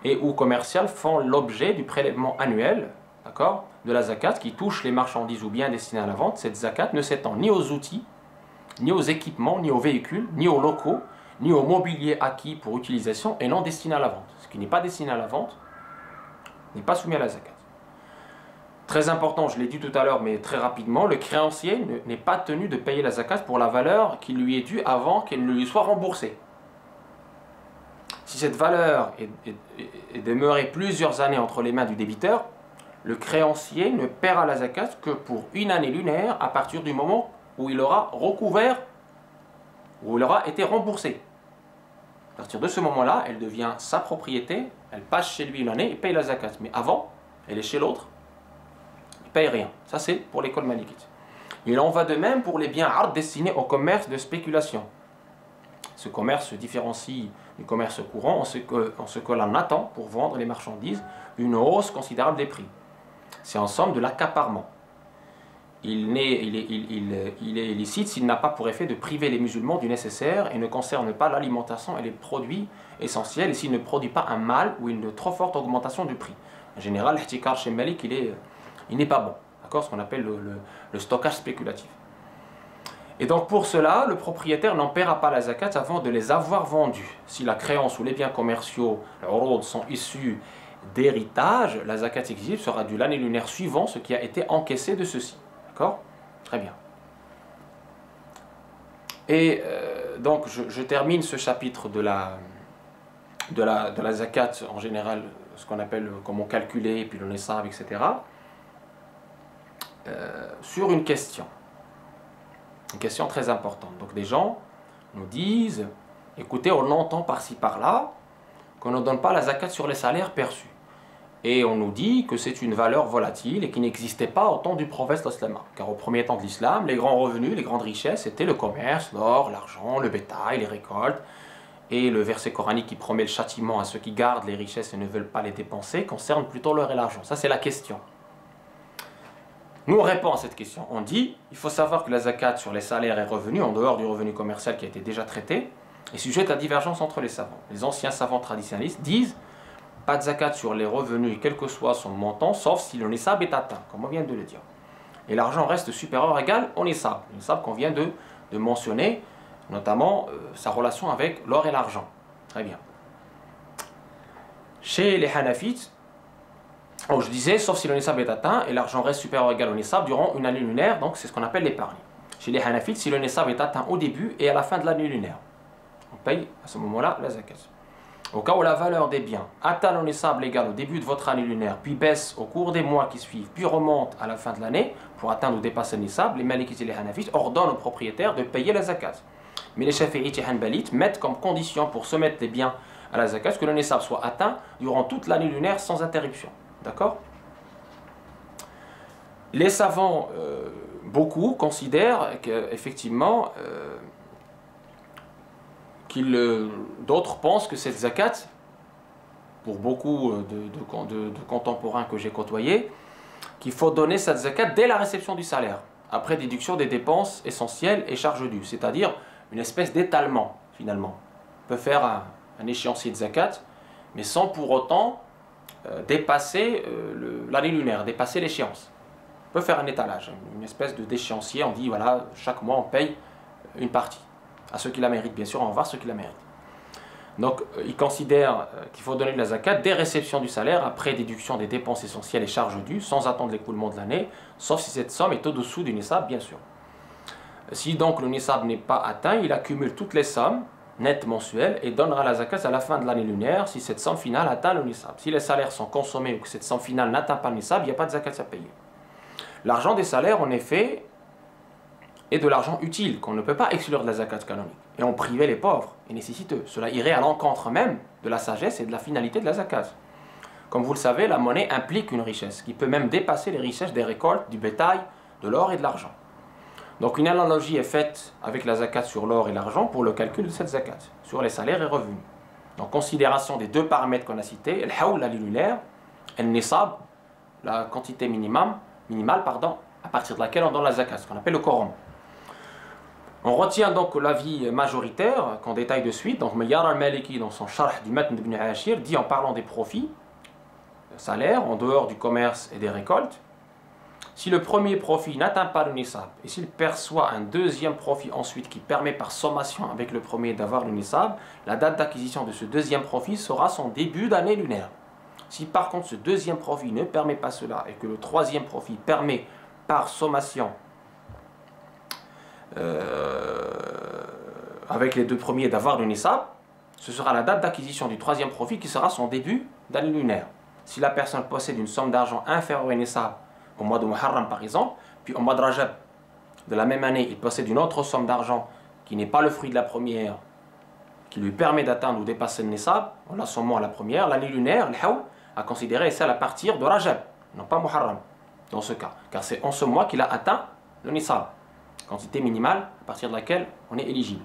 Speaker 1: et ou commerciale font l'objet du prélèvement annuel, d'accord, de la zakat qui touche les marchandises ou biens destinés à la vente. Cette zakat ne s'étend ni aux outils, ni aux équipements, ni aux véhicules, ni aux locaux, ni au mobilier acquis pour utilisation et non destiné à la vente. Ce qui n'est pas destiné à la vente n'est pas soumis à la zakat. Très important, je l'ai dit tout à l'heure, mais très rapidement, le créancier n'est pas tenu de payer la zakat pour la valeur qui lui est due avant qu'elle ne lui soit remboursée. Si cette valeur est demeurée plusieurs années entre les mains du débiteur, le créancier ne paiera la zakat que pour une année lunaire à partir du moment où il aura recouvert, où il aura été remboursé. À partir de ce moment-là, elle devient sa propriété, elle passe chez lui une année et paye la zakat. Mais avant, elle est chez l'autre, il ne paye rien. Ça, c'est pour l'école malikite. Il en va de même pour les biens ard destinés au commerce de spéculation. Ce commerce se différencie du commerce courant en ce que l'on attend pour vendre les marchandises une hausse considérable des prix. C'est en somme de l'accaparement. Il est illicite s'il n'a pas pour effet de priver les musulmans du nécessaire et ne concerne pas l'alimentation et les produits essentiels, et s'il ne produit pas un mal ou une trop forte augmentation du prix. En général, l'ihtikar chez Malik, il n'est pas bon. D'accord, ce qu'on appelle le stockage spéculatif. Et donc pour cela, le propriétaire n'en paiera pas la zakat avant de les avoir vendus. Si la créance ou les biens commerciaux, l'urud, sont issus d'héritage, la zakat exigible sera due l'année lunaire suivant ce qui a été encaissé de ceci. D'accord? Très bien. Et donc je termine ce chapitre de la zakat en général, ce qu'on appelle comment calculer, puis le nisab, etc. Sur une question très importante. Donc des gens nous disent, écoutez, on entend par-ci par-là qu'on ne donne pas la zakat sur les salaires perçus. Et on nous dit que c'est une valeur volatile et qui n'existait pas au temps du prophète l'islam. Car au premier temps de l'islam, les grands revenus, les grandes richesses, c'était le commerce, l'or, l'argent, le bétail, les récoltes. Et le verset coranique qui promet le châtiment à ceux qui gardent les richesses et ne veulent pas les dépenser concerne plutôt l'or et l'argent. Ça, c'est la question. Nous, on répond à cette question. On dit, il faut savoir que la zakat sur les salaires et revenus, en dehors du revenu commercial qui a été déjà traité, est sujette à divergence entre les savants. Les anciens savants traditionnalistes disent, pas de zakat sur les revenus, quel que soit son montant, sauf si le nisab est atteint, comme on vient de le dire. Et l'argent reste supérieur ou égal au nisab. Le nisab qu'on vient de mentionner, notamment sa relation avec l'or et l'argent. Très bien. Chez les Hanafites, je disais, sauf si le nisab est atteint et l'argent reste supérieur ou égal au nisab durant une année lunaire, donc c'est ce qu'on appelle l'épargne. Chez les Hanafites, si le nisab est atteint au début et à la fin de l'année lunaire, on paye à ce moment-là la zakat. Au cas où la valeur des biens atteint le nisab légal au début de votre année lunaire, puis baisse au cours des mois qui suivent, puis remonte à la fin de l'année pour atteindre ou dépasser le nisab, les Malikites et les Hanafites ordonnent aux propriétaires de payer la zakat. Mais les Shafi'ites et Hanbalites mettent comme condition pour soumettre les biens à la zakat que le nisab soit atteint durant toute l'année lunaire sans interruption. D'accord? Les savants, beaucoup, considèrent qu'effectivement, d'autres pensent que cette zakat, pour beaucoup de contemporains que j'ai côtoyés, qu'il faut donner cette zakat dès la réception du salaire, après déduction des dépenses essentielles et charges dues, c'est-à-dire une espèce d'étalement, finalement. peut faire un échéancier de zakat, mais sans pour autant dépasser l'année lunaire, dépasser l'échéance. On peut faire un étalage, une espèce d'échéancier, on dit voilà, chaque mois on paye une partie. À ceux qui la méritent, bien sûr, on va voir ceux qui la méritent. Donc, il considère qu'il faut donner de la zakat dès réception du salaire, après déduction des dépenses essentielles et charges dues, sans attendre l'écoulement de l'année, sauf si cette somme est au-dessous du nisab, bien sûr. Si donc le nisab n'est pas atteint, il accumule toutes les sommes nettes mensuelles et donnera la zakat à la fin de l'année lunaire si cette somme finale atteint le nisab. Si les salaires sont consommés ou que cette somme finale n'atteint pas le nisab, il n'y a pas de zakat à payer. L'argent des salaires, en effet, est de l'argent utile, qu'on ne peut pas exclure de la zakat canonique. Et on privait les pauvres et nécessiteux. Cela irait à l'encontre même de la sagesse et de la finalité de la zakat. Comme vous le savez, la monnaie implique une richesse qui peut même dépasser les richesses des récoltes, du bétail, de l'or et de l'argent. Donc une analogie est faite avec la zakat sur l'or et l'argent pour le calcul de cette zakat, sur les salaires et revenus. Donc considération des deux paramètres qu'on a cités, el haoul, l'année lunaire, el nisab, la quantité minimale, à partir de laquelle on donne la zakat, ce qu'on appelle le quorum. On retient donc l'avis majoritaire qu'on détaille de suite. Donc Mayyar al-Maliki, dans son Sharh du Matn ibn Ashir, dit en parlant des profits, salaires, en dehors du commerce et des récoltes, si le premier profit n'atteint pas le nisab et s'il perçoit un deuxième profit ensuite qui permet par sommation avec le premier d'avoir le nisab, la date d'acquisition de ce deuxième profit sera son début d'année lunaire. Si par contre ce deuxième profit ne permet pas cela et que le troisième profit permet par sommation avec les deux premiers d'avoir le nisab, ce sera la date d'acquisition du troisième profit qui sera son début d'année lunaire. Si la personne possède une somme d'argent inférieure au nisab au mois de Muharram par exemple, puis au mois de Rajab de la même année, il possède une autre somme d'argent qui n'est pas le fruit de la première, qui lui permet d'atteindre ou dépasser le nisab, on l'a sommement à la première, l'année lunaire, le haoul, à considérer celle à partir de Rajab, non pas Muharram, dans ce cas, car c'est en ce mois qu'il a atteint le nisab, quantité minimale à partir de laquelle on est éligible.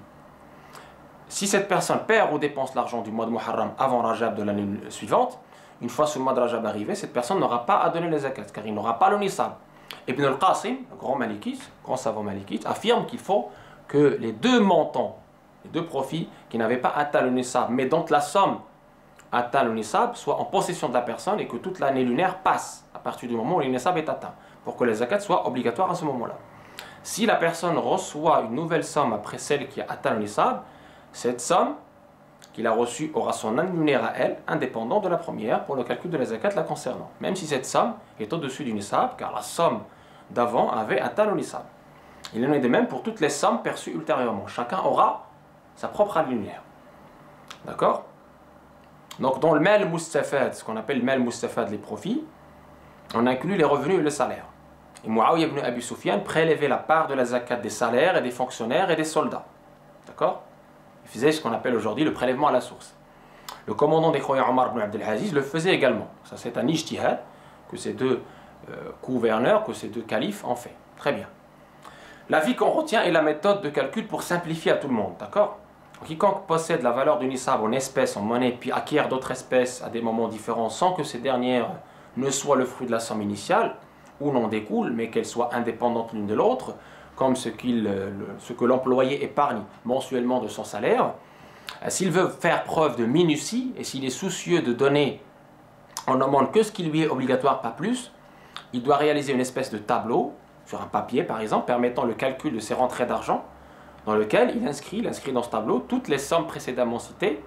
Speaker 1: Si cette personne perd ou dépense l'argent du mois de Muharram avant Rajab de l'année suivante, une fois ce mois de Rajab arrivé, cette personne n'aura pas à donner les zakat, car il n'aura pas le nisab. Ibn al-Qasim, le grand malikite, grand savant malikite, affirme qu'il faut que les deux montants, les deux profits qui n'avaient pas atteint le nisab, mais dont la somme atteint le nisab, soient en possession de la personne et que toute l'année lunaire passe à partir du moment où le nisab est atteint, pour que les zakat soient obligatoires à ce moment-là. Si la personne reçoit une nouvelle somme après celle qui a atteint le nisab, cette somme qu'il a reçue aura son année lunaire à elle, indépendant de la première, pour le calcul de la zakat la concernant. Même si cette somme est au-dessus du nisab, car la somme d'avant avait atteint le nisab. Il en est de même pour toutes les sommes perçues ultérieurement. Chacun aura sa propre année lunaire. D'accord? Donc dans le mal mustafad, ce qu'on appelle le mal mustafad, les profits, on inclut les revenus et le salaire. Et Muawiyah ibn Abi Sufyan prélevait la part de la zakat des salaires et des fonctionnaires et des soldats. D'accord? Il faisait ce qu'on appelle aujourd'hui le prélèvement à la source. Le commandant des croyants Omar ibn Abdel Aziz le faisait également. Ça, c'est un ijtihad que ces deux gouverneurs, que ces deux califes ont fait. Très bien. L'avis qu'on retient est la méthode de calcul pour simplifier à tout le monde. D'accord? Quiconque possède la valeur du nisab en espèces, en monnaie, puis acquiert d'autres espèces à des moments différents sans que ces dernières ne soient le fruit de la somme initiale, ou n'en découlent, mais qu'elles soient indépendantes l'une de l'autre, comme ce que l'employé épargne mensuellement de son salaire, s'il veut faire preuve de minutie et s'il est soucieux de donner en demande que ce qui lui est obligatoire, pas plus, il doit réaliser une espèce de tableau, sur un papier par exemple, permettant le calcul de ses rentrées d'argent, dans lequel il inscrit dans ce tableau toutes les sommes précédemment citées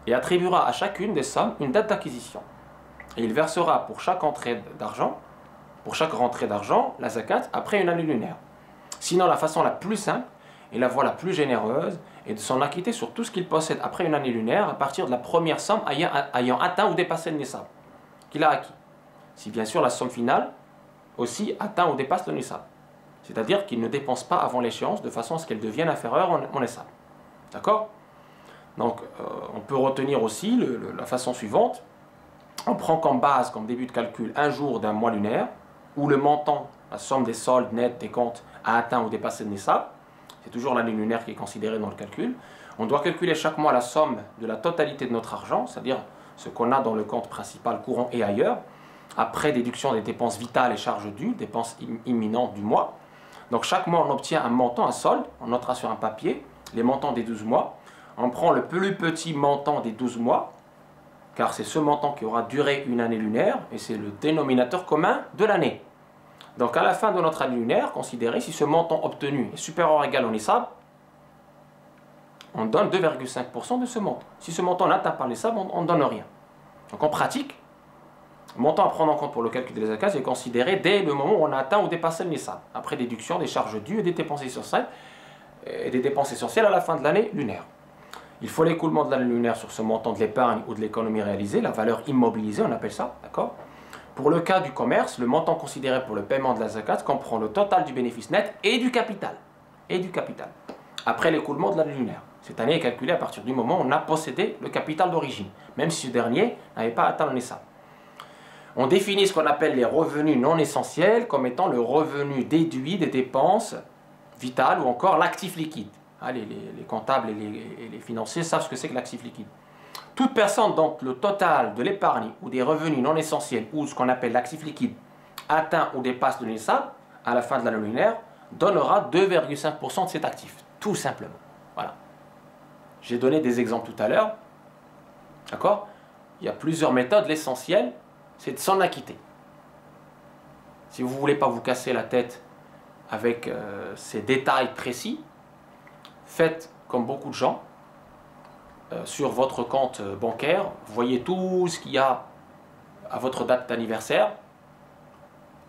Speaker 1: et attribuera à chacune des sommes une date d'acquisition. Et il versera pour chaque entrée d'argent, pour chaque rentrée d'argent, la zakat après une année lunaire. Sinon, la façon la plus simple et la voie la plus généreuse est de s'en acquitter sur tout ce qu'il possède après une année lunaire à partir de la première somme ayant atteint ou dépassé le nisab qu'il a acquis. Si bien sûr la somme finale aussi atteint ou dépasse le nisab. C'est-à-dire qu'il ne dépense pas avant l'échéance de façon à ce qu'elle devienne inférieure en nisab. D'accord? Donc on peut retenir aussi la façon suivante. On prend comme base, comme début de calcul, un jour d'un mois lunaire, où le montant, la somme des soldes nets des comptes, a atteint ou dépassé le nisab. C'est toujours l'année lunaire qui est considérée dans le calcul. On doit calculer chaque mois la somme de la totalité de notre argent, c'est-à-dire ce qu'on a dans le compte principal, courant et ailleurs, après déduction des dépenses vitales et charges dues, dépenses imminentes du mois. Donc chaque mois, on obtient un montant, un solde, on notera sur un papier les montants des 12 mois. On prend le plus petit montant des 12 mois, car c'est ce montant qui aura duré une année lunaire, et c'est le dénominateur commun de l'année. Donc à la fin de notre année lunaire, considérez si ce montant obtenu est supérieur ou égal au nisab, on donne 2,5% de ce montant. Si ce montant n'atteint pas le nisab, on ne donne rien. Donc en pratique, le montant à prendre en compte pour le calcul des zakats est considéré dès le moment où on a atteint ou dépassé le nisab, après déduction des charges dues et des dépenses essentielles à la fin de l'année lunaire. Il faut l'écoulement de l'année lunaire sur ce montant de l'épargne ou de l'économie réalisée, la valeur immobilisée, on appelle ça, d'accord? Pour le cas du commerce, le montant considéré pour le paiement de la zakat comprend le total du bénéfice net et du capital. Après l'écoulement de l'année lunaire. Cette année est calculée à partir du moment où on a possédé le capital d'origine, même si ce dernier n'avait pas atteint le nisab. On définit ce qu'on appelle les revenus non essentiels comme étant le revenu déduit des dépenses vitales ou encore l'actif liquide. Les comptables et les financiers savent ce que c'est que l'actif liquide. Toute personne dont le total de l'épargne ou des revenus non essentiels ou ce qu'on appelle l'actif liquide atteint ou dépasse le nisab à la fin de l'année lunaire donnera 2,5% de cet actif, tout simplement. Voilà. J'ai donné des exemples tout à l'heure. D'accord? Il y a plusieurs méthodes. L'essentiel, c'est de s'en acquitter. Si vous ne voulez pas vous casser la tête avec ces détails précis, faites comme beaucoup de gens sur votre compte bancaire, vous voyez tout ce qu'il y a à votre date d'anniversaire.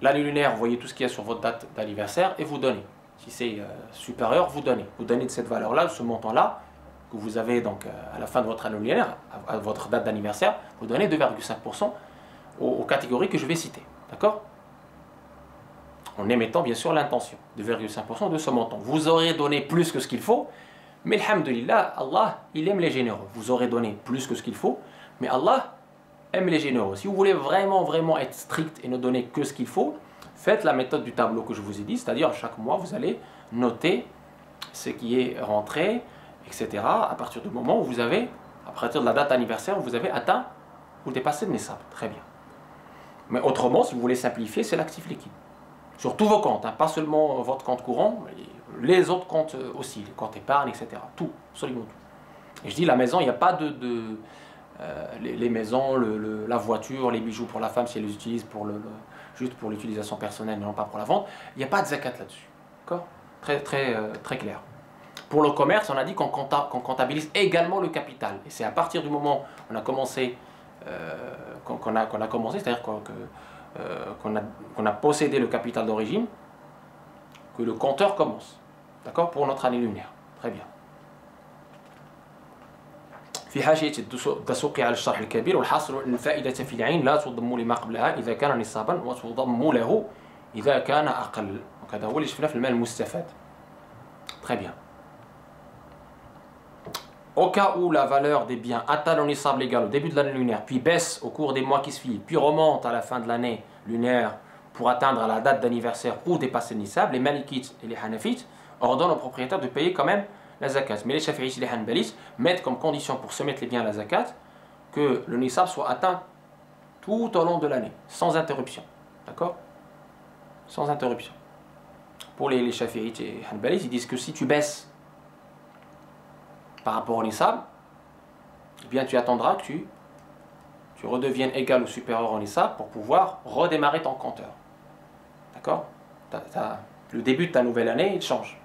Speaker 1: L'année lunaire, vous voyez tout ce qu'il y a sur votre date d'anniversaire et vous donnez. Si c'est supérieur, vous donnez. Vous donnez de cette valeur-là, de ce montant-là, que vous avez donc à la fin de votre année lunaire, à votre date d'anniversaire, vous donnez 2,5% aux catégories que je vais citer. D'accord? En émettant bien sûr l'intention, 2,5% de ce montant. Vous aurez donné plus que ce qu'il faut, mais alhamdulillah, Allah, il aime les généreux. Vous aurez donné plus que ce qu'il faut, mais Allah aime les généreux. Si vous voulez vraiment être strict et ne donner que ce qu'il faut, faites la méthode du tableau que je vous ai dit, c'est-à-dire chaque mois, vous allez noter ce qui est rentré, etc. à partir du moment où vous avez, à partir de la date anniversaire, où vous avez atteint ou dépassé le nisab. Très bien. Mais autrement, si vous voulez simplifier, c'est l'actif liquide. Sur tous vos comptes, hein, pas seulement votre compte courant, mais les autres comptes aussi, les comptes épargne, etc. Tout, absolument tout. Et je dis la maison, il n'y a pas les maisons, la voiture, les bijoux pour la femme, si elle les utilise juste pour l'utilisation personnelle, mais non pas pour la vente. Il n'y a pas de zakat là-dessus. D'accord? Très clair. Pour le commerce, on a dit qu'on comptabilise également le capital. Et c'est à partir du moment où on a commencé, c'est-à-dire qu'on a possédé le capital d'origine, que le compteur commence. D'accord? Pour notre année lunaire. Très bien. في حاشية الدسوقي على الشرح الكبير والحاصل أن الفائدة في العين لا تضم لما قبلها إذا كان نصابا وتضم له إذا كان أقل. وهذا هو اللي شفناه في المال المستفاد. Très bien. Au cas où la valeur des biens atteint le nisab légal au début de l'année lunaire, puis baisse au cours des mois qui suivent, puis remonte à la fin de l'année lunaire pour atteindre la date d'anniversaire ou dépasser le nisab, les malikites et les hanafites ordonnent aux propriétaires de payer quand même la zakat. Mais les shafi'ites et les hanbalites mettent comme condition pour se mettre les biens à la zakat que le nisab soit atteint tout au long de l'année, sans interruption. D'accord? Sans interruption. Pour les shafi'ites et les hanbalites, ils disent que si tu baisses par rapport au nisab, eh bien tu attendras que tu redeviennes égal ou supérieur au nisab pour pouvoir redémarrer ton compteur. D'accord? Le début de ta nouvelle année, il change.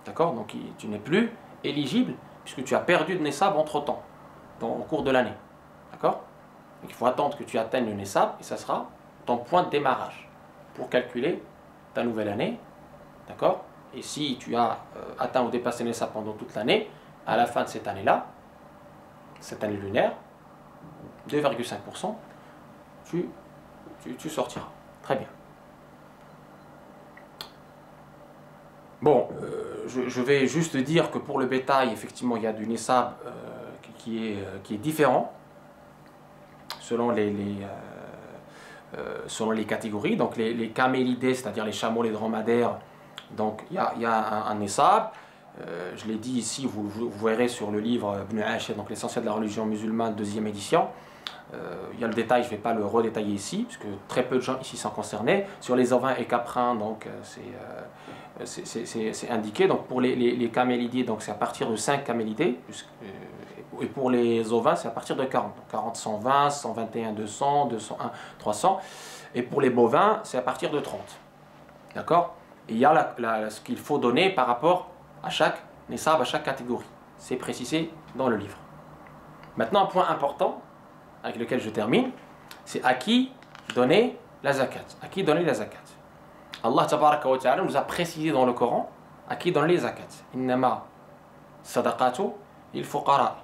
Speaker 1: D'accord? Donc tu n'es plus éligible puisque tu as perdu de nisab entre-temps, au cours de l'année. D'accord? Donc il faut attendre que tu atteignes le nisab et ça sera ton point de démarrage pour calculer ta nouvelle année. D'accord? Et si tu as atteint ou dépassé le nisab pendant toute l'année, à la fin de cette année-là, cette année lunaire, 2,5%, tu sortiras. Très bien. Bon, je vais juste dire que pour le bétail, effectivement, il y a du nisab qui est différent selon les catégories. Donc les camélidés, c'est-à-dire les chameaux, les dromadaires, donc il y a un nisab. Je l'ai dit ici, vous verrez sur le livre Ibn Ashir, donc l'essentiel de la religion musulmane, 2e édition. Il y a le détail, je ne vais pas le redétailler ici, puisque très peu de gens ici sont concernés. Sur les ovins et caprins, donc c'est indiqué. Donc pour les camélidés, donc c'est à partir de 5 camélidés. Et pour les ovins, c'est à partir de 40. Donc 40, 120, 121, 200, 201, 300. Et pour les bovins, c'est à partir de 30. D'accord? Et il y a ce qu'il faut donner par rapport à chaque nisab, à chaque catégorie. C'est précisé dans le livre. Maintenant, un point important avec lequel je termine, c'est à qui donner la zakat. À qui donner la zakat. Allah tabaraka wa ta'ala nous a précisé dans le Coran à qui donner les zakats. Innama sadaqatu lil fuqara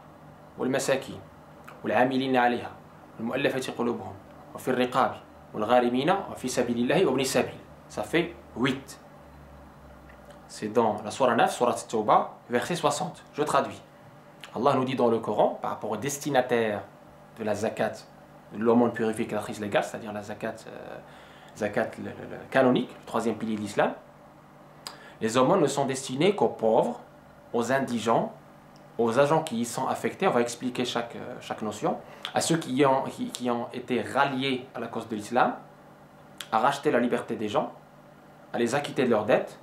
Speaker 1: wal masakin wal amilina 'alayha wal mu'allafati qulubuhum wa fi ar-riqab wal gharimina wa fi sabilillahi wa ibn sabil. Ça fait 8. C'est dans la sourate 9, sourate Tawbah, verset 60. Je traduis. Allah nous dit dans le Coran, par rapport au destinataire de la zakat, de l'aumône purificatrice légale, c'est-à-dire la zakat, canonique, le troisième pilier de l'islam, les aumônes ne sont destinés qu'aux pauvres, aux indigents, aux agents qui y sont affectés, on va expliquer chaque notion, à ceux qui ont été ralliés à la cause de l'islam, à racheter la liberté des gens, à les acquitter de leurs dettes,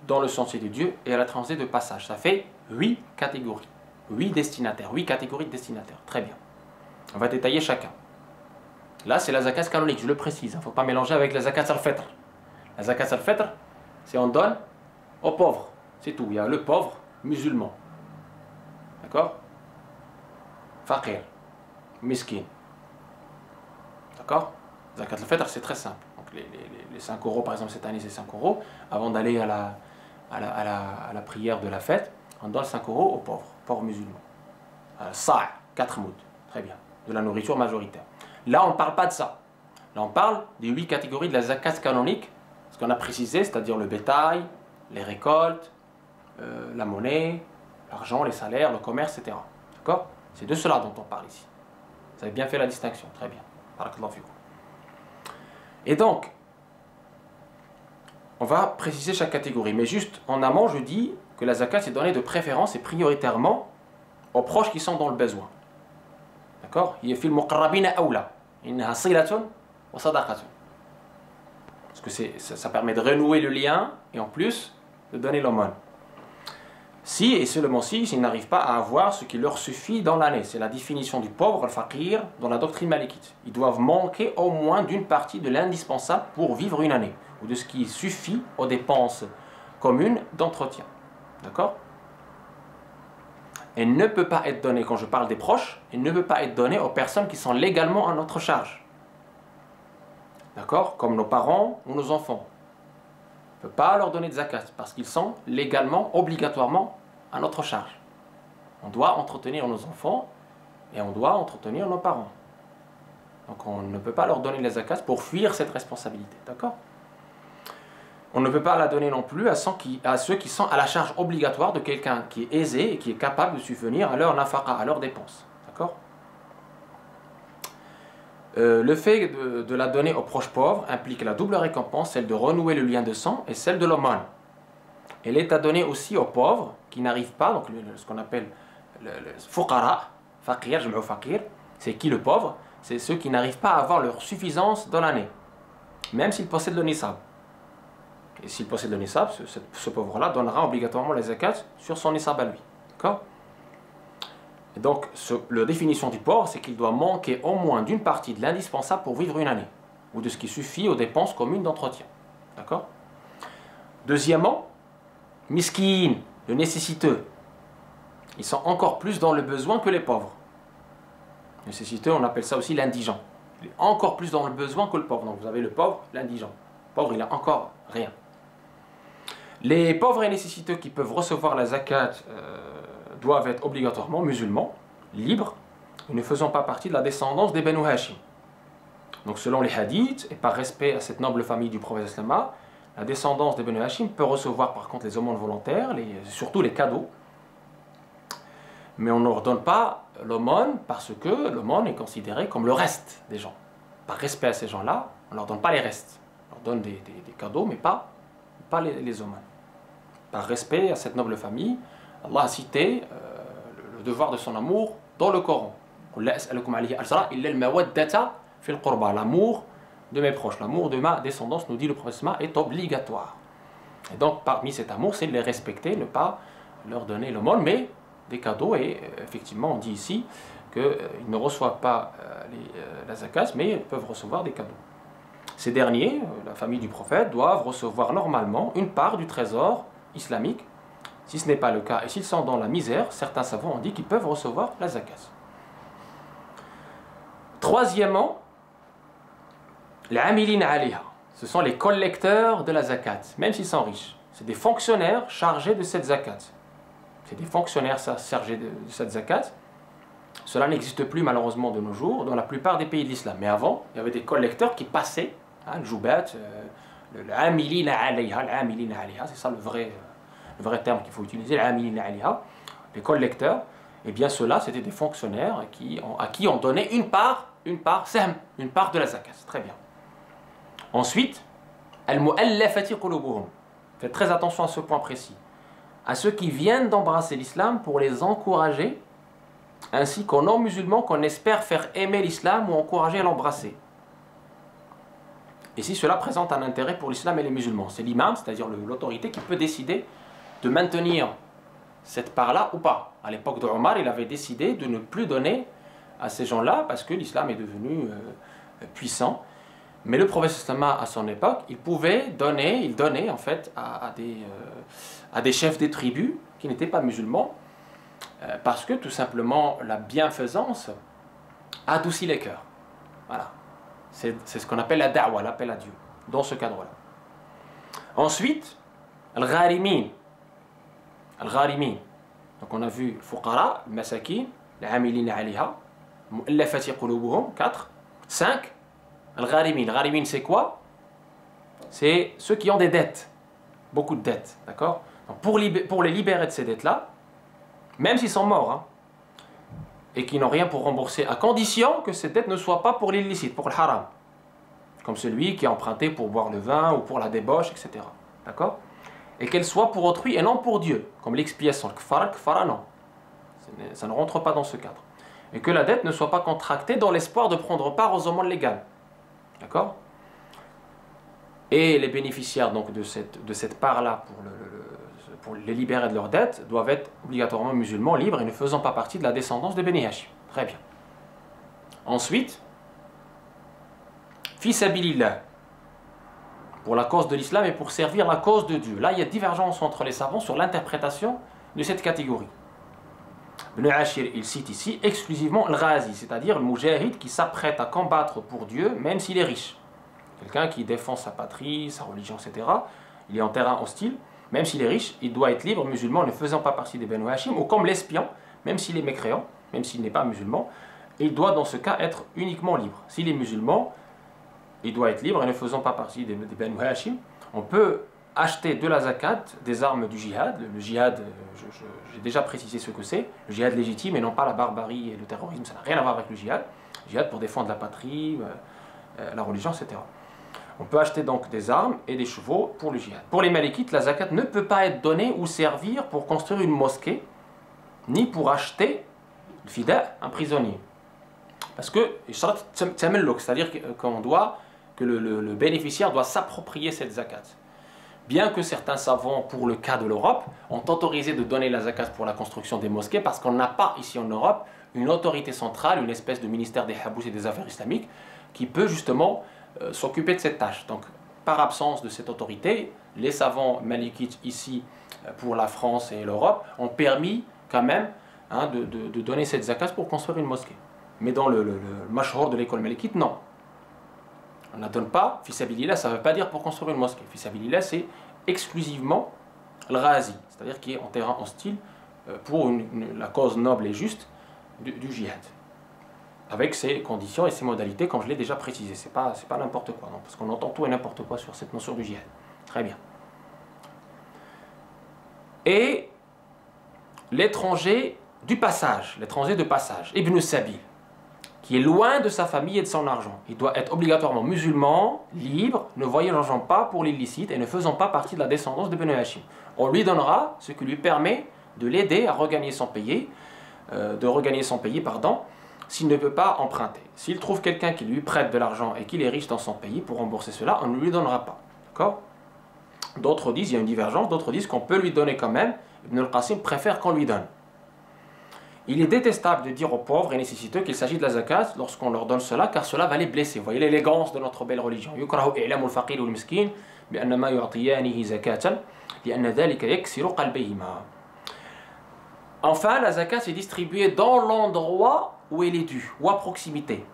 Speaker 1: dans le sentier de Dieu et à la transit de passage. Ça fait 8 catégories, 8 destinataires, 8 catégories de destinataires. Très bien. On va détailler chacun. Là, c'est la zakat canonique, je le précise. Il ne faut pas mélanger avec la zakat al-fitr. La zakat al-fitr, c'est on donne aux pauvres. C'est tout. Il y a le pauvre musulman. D'accord? Faqir. Miskin. D'accord? Zakat al-fitr, c'est très simple. Donc les 5 euros, par exemple, cette année, c'est 5 euros. Avant d'aller à la prière de la fête, on donne 5 euros aux pauvres musulmans. Sa', 4 mouds. Très bien. De la nourriture majoritaire. Là, on ne parle pas de ça. Là, on parle des 8 catégories de la zakat canonique, ce qu'on a précisé, c'est-à-dire le bétail, les récoltes, la monnaie, l'argent, les salaires, le commerce, etc. D'accord? C'est de cela dont on parle ici. Vous avez bien fait la distinction. Très bien. Barakallahu fikum. Et donc, on va préciser chaque catégorie. Mais juste en amont, je dis que la zakat est donnée de préférence et prioritairement aux proches qui sont dans le besoin. D'accord? Il y a fil muqarrabina awla. Innaha silatun wa sadaqatun. Parce que ça permet de renouer le lien et en plus de donner l'aumône. Si, et seulement si, s'ils n'arrivent pas à avoir ce qui leur suffit dans l'année. C'est la définition du pauvre, le faqir, dans la doctrine malikite. Ils doivent manquer au moins d'une partie de l'indispensable pour vivre une année, ou de ce qui suffit aux dépenses communes d'entretien. D'accord? Elle ne peut pas être donnée, quand je parle des proches, elle ne peut pas être donnée aux personnes qui sont légalement à notre charge. D'accord? Comme nos parents ou nos enfants. On ne peut pas leur donner de zakat parce qu'ils sont légalement, obligatoirement à notre charge. On doit entretenir nos enfants et on doit entretenir nos parents. Donc on ne peut pas leur donner la zakat pour fuir cette responsabilité. D'accord? On ne peut pas la donner non plus à ceux qui sont à la charge obligatoire de quelqu'un qui est aisé et qui est capable de subvenir à leur nafaqa, à leurs dépenses. D'accord? Le fait de la donner aux proches pauvres implique la double récompense, celle de renouer le lien de sang et celle de l'aumône. Elle est à donner aussi aux pauvres qui n'arrivent pas, donc ce qu'on appelle le fuqara, faqir, jam'u faqir, c'est qui le pauvre? C'est ceux qui n'arrivent pas à avoir leur suffisance dans l'année, même s'ils possèdent le nisab. Et s'il possède le nisab, ce pauvre-là donnera obligatoirement les zakats sur son nisab à lui. D'accord? Et donc, la définition du pauvre, c'est qu'il doit manquer au moins d'une partie de l'indispensable pour vivre une année, ou de ce qui suffit aux dépenses communes d'entretien. D'accord? Deuxièmement, miskin, le nécessiteux. Ils sont encore plus dans le besoin que les pauvres. Le nécessiteux, on appelle ça aussi l'indigent. Il est encore plus dans le besoin que le pauvre. Donc vous avez le pauvre, l'indigent. Le pauvre, il n'a encore rien. Les pauvres et nécessiteux qui peuvent recevoir la zakat doivent être obligatoirement musulmans, libres, et ne faisant pas partie de la descendance des Banu Hashim. Donc selon les hadiths, et par respect à cette noble famille du prophète Islama, la descendance des Banu Hashim peut recevoir par contre les aumônes volontaires, surtout les cadeaux, mais on ne leur donne pas l'aumône parce que l'aumône est considéré comme le reste des gens. Par respect à ces gens-là, on ne leur donne pas les restes. On leur donne des cadeaux, mais pas les aumônes. Par respect à cette noble famille, Allah a cité le devoir de son amour dans le Coran. L'amour de mes proches, l'amour de ma descendance, nous dit le prophète, est obligatoire. Et donc parmi cet amour, c'est de les respecter, ne pas leur donner l'aumône, mais des cadeaux. Et effectivement, on dit ici qu'ils ne reçoivent pas la zakat, mais ils peuvent recevoir des cadeaux. Ces derniers, la famille du prophète, doivent recevoir normalement une part du trésor islamique. Si ce n'est pas le cas, et s'ils sont dans la misère, certains savants ont dit qu'ils peuvent recevoir la zakat. Troisièmement, les amilin alayha, ce sont les collecteurs de la zakat, même s'ils sont riches. C'est des fonctionnaires chargés de cette zakat. C'est des fonctionnaires chargés de cette zakat. Cela n'existe plus malheureusement de nos jours dans la plupart des pays de l'islam. Mais avant, il y avait des collecteurs qui passaient, le joubat, le amilin alayha, c'est ça le vrai terme qu'il faut utiliser, l'amilin alayha, les collecteurs. Et bien ceux-là, c'était des fonctionnaires à qui on donnait une part de la zakat. Très bien. Ensuite, al-mu'allafati qulubuhum. Faites très attention à ce point précis. À ceux qui viennent d'embrasser l'islam pour les encourager, ainsi qu'aux non-musulmans qu'on espère faire aimer l'islam ou encourager à l'embrasser. Et si cela présente un intérêt pour l'islam et les musulmans, c'est l'imam, c'est-à-dire l'autorité, qui peut décider de maintenir cette part-là ou pas. À l'époque de Omar, il avait décidé de ne plus donner à ces gens-là parce que l'islam est devenu puissant. Mais le prophète à son époque, il donnait en fait à des chefs des tribus qui n'étaient pas musulmans parce que tout simplement la bienfaisance adoucit les cœurs. Voilà. C'est ce qu'on appelle la da'wa, l'appel à Dieu, dans ce cadre-là. Ensuite, al-gharimin. Al-gharimin. Donc on a vu le fuqara, le masakin, les amilin alayha, mu'allafati qulubuhum, 4. 5. Al-gharimin. Al-gharimin, c'est quoi? C'est ceux qui ont des dettes. Beaucoup de dettes, d'accord? Donc pour les libérer de ces dettes-là, même s'ils sont morts, et qui n'ont rien pour rembourser, à condition que ces dettes ne soient pas pour l'illicite, pour le haram. Comme celui qui a emprunté pour boire le vin ou pour la débauche, etc. D'accord? Et qu'elles soient pour autrui et non pour Dieu. Comme l'expiation, le kfara, non. Ça ne rentre pas dans ce cadre. Et que la dette ne soit pas contractée dans l'espoir de prendre part aux aumônes légales. D'accord? Et les bénéficiaires donc, de cette part-là pour les libérer de leurs dettes doivent être obligatoirement musulmans, libres et ne faisant pas partie de la descendance de Beni Hashim. Très bien. Ensuite, fi sabilillah, pour la cause de l'islam et pour servir la cause de Dieu. Là, il y a divergence entre les savants sur l'interprétation de cette catégorie. Ibn Ashir, il cite ici exclusivement le ghazi, c'est-à-dire le mujahid qui s'apprête à combattre pour Dieu, même s'il est riche. Quelqu'un qui défend sa patrie, sa religion, etc. Il est en terrain hostile, même s'il est riche, il doit être libre, musulman, ne faisant pas partie des Banu Hashim, ou comme l'espion, même s'il est mécréant, même s'il n'est pas musulman, il doit dans ce cas être uniquement libre. S'il est musulman, il doit être libre et ne faisant pas partie des Banu Hashim. On peut acheter de la zakat, des armes du djihad. Le djihad, j'ai déjà précisé ce que c'est, le djihad légitime et non pas la barbarie et le terrorisme, ça n'a rien à voir avec le djihad. Le djihad pour défendre la patrie, la religion, etc. On peut acheter donc des armes et des chevaux pour le djihad. Pour les Malikites, la zakat ne peut pas être donnée ou servir pour construire une mosquée, ni pour acheter le fida, un prisonnier. Parce que, c'est-à-dire que le bénéficiaire doit s'approprier cette zakat. Bien que certains savants, pour le cas de l'Europe, ont autorisé de donner la zakat pour la construction des mosquées, parce qu'on n'a pas ici en Europe une autorité centrale, une espèce de ministère des Habous et des affaires islamiques, qui peut justement s'occuper de cette tâche. Donc, par absence de cette autorité, les savants malikites ici, pour la France et l'Europe, ont permis quand même de donner cette zakat pour construire une mosquée. Mais dans le mashhour de l'école malikite, non. On ne la donne pas. Fisabilillah, ça ne veut pas dire pour construire une mosquée. Fisabilillah, c'est exclusivement le ghazi, c'est-à-dire qui est en terrain hostile pour la cause noble et juste du djihad. Avec ses conditions et ses modalités, comme je l'ai déjà précisé. C'est pas n'importe quoi, non, parce qu'on entend tout et n'importe quoi sur cette notion du djihad. Très bien. Et l'étranger du passage, l'étranger de passage, Ibn Sabil, qui est loin de sa famille et de son argent. Il doit être obligatoirement musulman, libre, ne voyageant pas pour l'illicite et ne faisant pas partie de la descendance de Banu Hashim. On lui donnera ce qui lui permet de l'aider à regagner son pays, s'il ne peut pas emprunter. S'il trouve quelqu'un qui lui prête de l'argent et qu'il est riche dans son pays pour rembourser cela, on ne lui donnera pas. D'accord? D'autres disent, il y a une divergence, d'autres disent qu'on peut lui donner quand même. Ibn al-Qasim préfère qu'on lui donne. Il est détestable de dire aux pauvres et nécessiteux qu'il s'agit de la zakat lorsqu'on leur donne cela, car cela va les blesser. Vous voyez l'élégance de notre belle religion. Enfin, la zakat est distribuée dans l'endroit où elle est due, ou à proximité.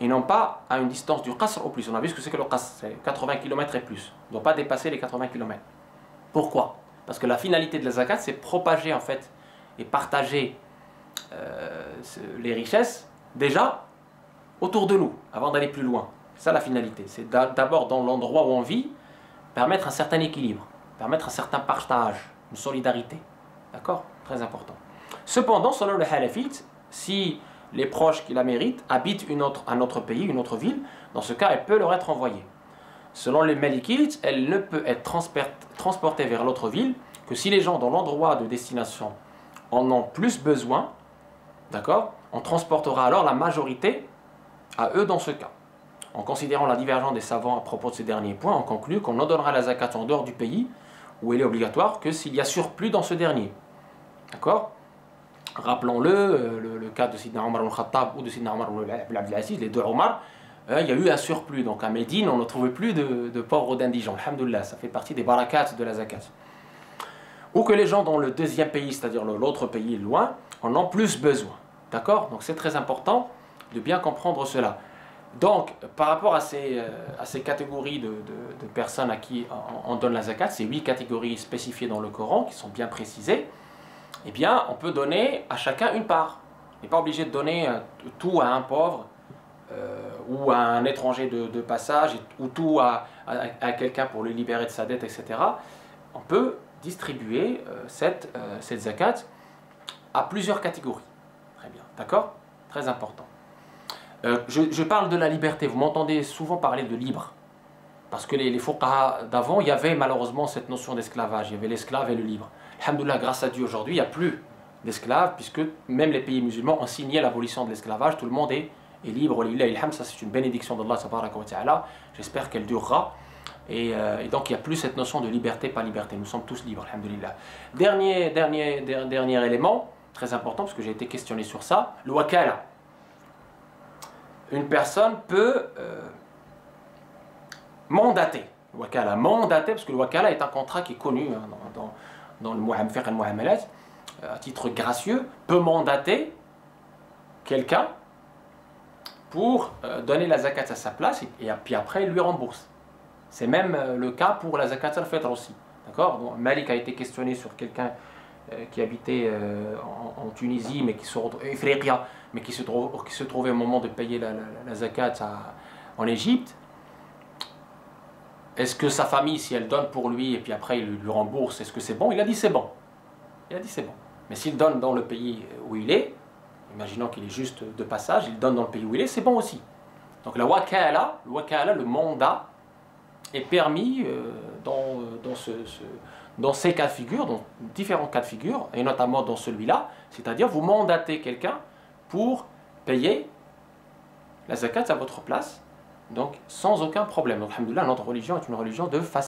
Speaker 1: Et non pas à une distance du qasr au plus. On a vu ce que c'est que le qasr, c'est 80 km et plus. Il ne doit pas dépasser les 80 km. Pourquoi? Parce que la finalité de la zakat, c'est propager en fait et partager les richesses déjà autour de nous, avant d'aller plus loin. C'est ça la finalité. C'est d'abord dans l'endroit où on vit, permettre un certain équilibre, permettre un certain partage, une solidarité. D'accord? Très important. Cependant, selon le Hanafite, si les proches qui la méritent habitent un autre pays, une autre ville, dans ce cas, elle peut leur être envoyée. Selon les Malikites, elle ne peut être transportée vers l'autre ville que si les gens dans l'endroit de destination en ont plus besoin, d'accord? On transportera alors la majorité à eux dans ce cas. En considérant la divergence des savants à propos de ces derniers points, on conclut qu'on ne donnera la zakat en dehors du pays où elle est obligatoire que s'il y a surplus dans ce dernier. D'accord? Rappelons-le, le cas de Sidna Omar al-Khattab ou de Sidna Omar al-Abdelaziz, les deux Omar, il y a eu un surplus. Donc à Médine, on ne trouvait plus de pauvres ou d'indigents. Alhamdoulilah, ça fait partie des barakats de la zakat. Ou que les gens dans le deuxième pays, c'est-à-dire l'autre pays loin, en ont plus besoin. D'accord? Donc c'est très important de bien comprendre cela. Donc, par rapport à ces catégories de personnes à qui on donne la zakat, ces 8 catégories spécifiées dans le Coran, qui sont bien précisées, eh bien, on peut donner à chacun une part. On n'est pas obligé de donner tout à un pauvre ou à un étranger de passage, ou tout à quelqu'un pour le libérer de sa dette, etc. On peut distribuer cette zakat à plusieurs catégories. Très bien, d'accord? Très important. Je parle de la liberté. Vous m'entendez souvent parler de libre. Parce que les fuqaha d'avant, il y avait malheureusement cette notion d'esclavage. Il y avait l'esclave et le libre. Alhamdoulilah, grâce à Dieu, aujourd'hui, il n'y a plus d'esclaves, puisque même les pays musulmans ont signé l'abolition de l'esclavage. Tout le monde est libre. Ça, c'est une bénédiction d'Allah. J'espère qu'elle durera. Et donc, il n'y a plus cette notion de liberté, pas liberté. Nous sommes tous libres, alhamdoulilah. Dernier élément, très important, parce que j'ai été questionné sur ça, le wakala. Une personne peut mandater. Le wakala, mandater, parce que le wakala est un contrat qui est connu dans le fiqh al-muamalat, à titre gracieux, peut mandater quelqu'un pour donner la zakat à sa place et puis après il lui rembourse. C'est même le cas pour la zakat al-fitr aussi. D'accord? Donc, Malik a été questionné sur quelqu'un qui habitait en Tunisie, mais qui se trouvait au moment de payer la zakat en Égypte. Est-ce que sa famille, si elle donne pour lui et puis après il lui rembourse, est-ce que c'est bon? Il a dit c'est bon. Il a dit c'est bon. Mais s'il donne dans le pays où il est, imaginons qu'il est juste de passage, il donne dans le pays où il est, c'est bon aussi. Donc la wakala, le mandat, est permis dans ces cas de figure, dans différents cas de figure, et notamment dans celui-là, c'est-à-dire vous mandatez quelqu'un pour payer la zakat à votre place, donc sans aucun problème. Donc, alhamdoulilah, notre religion est une religion de facilité.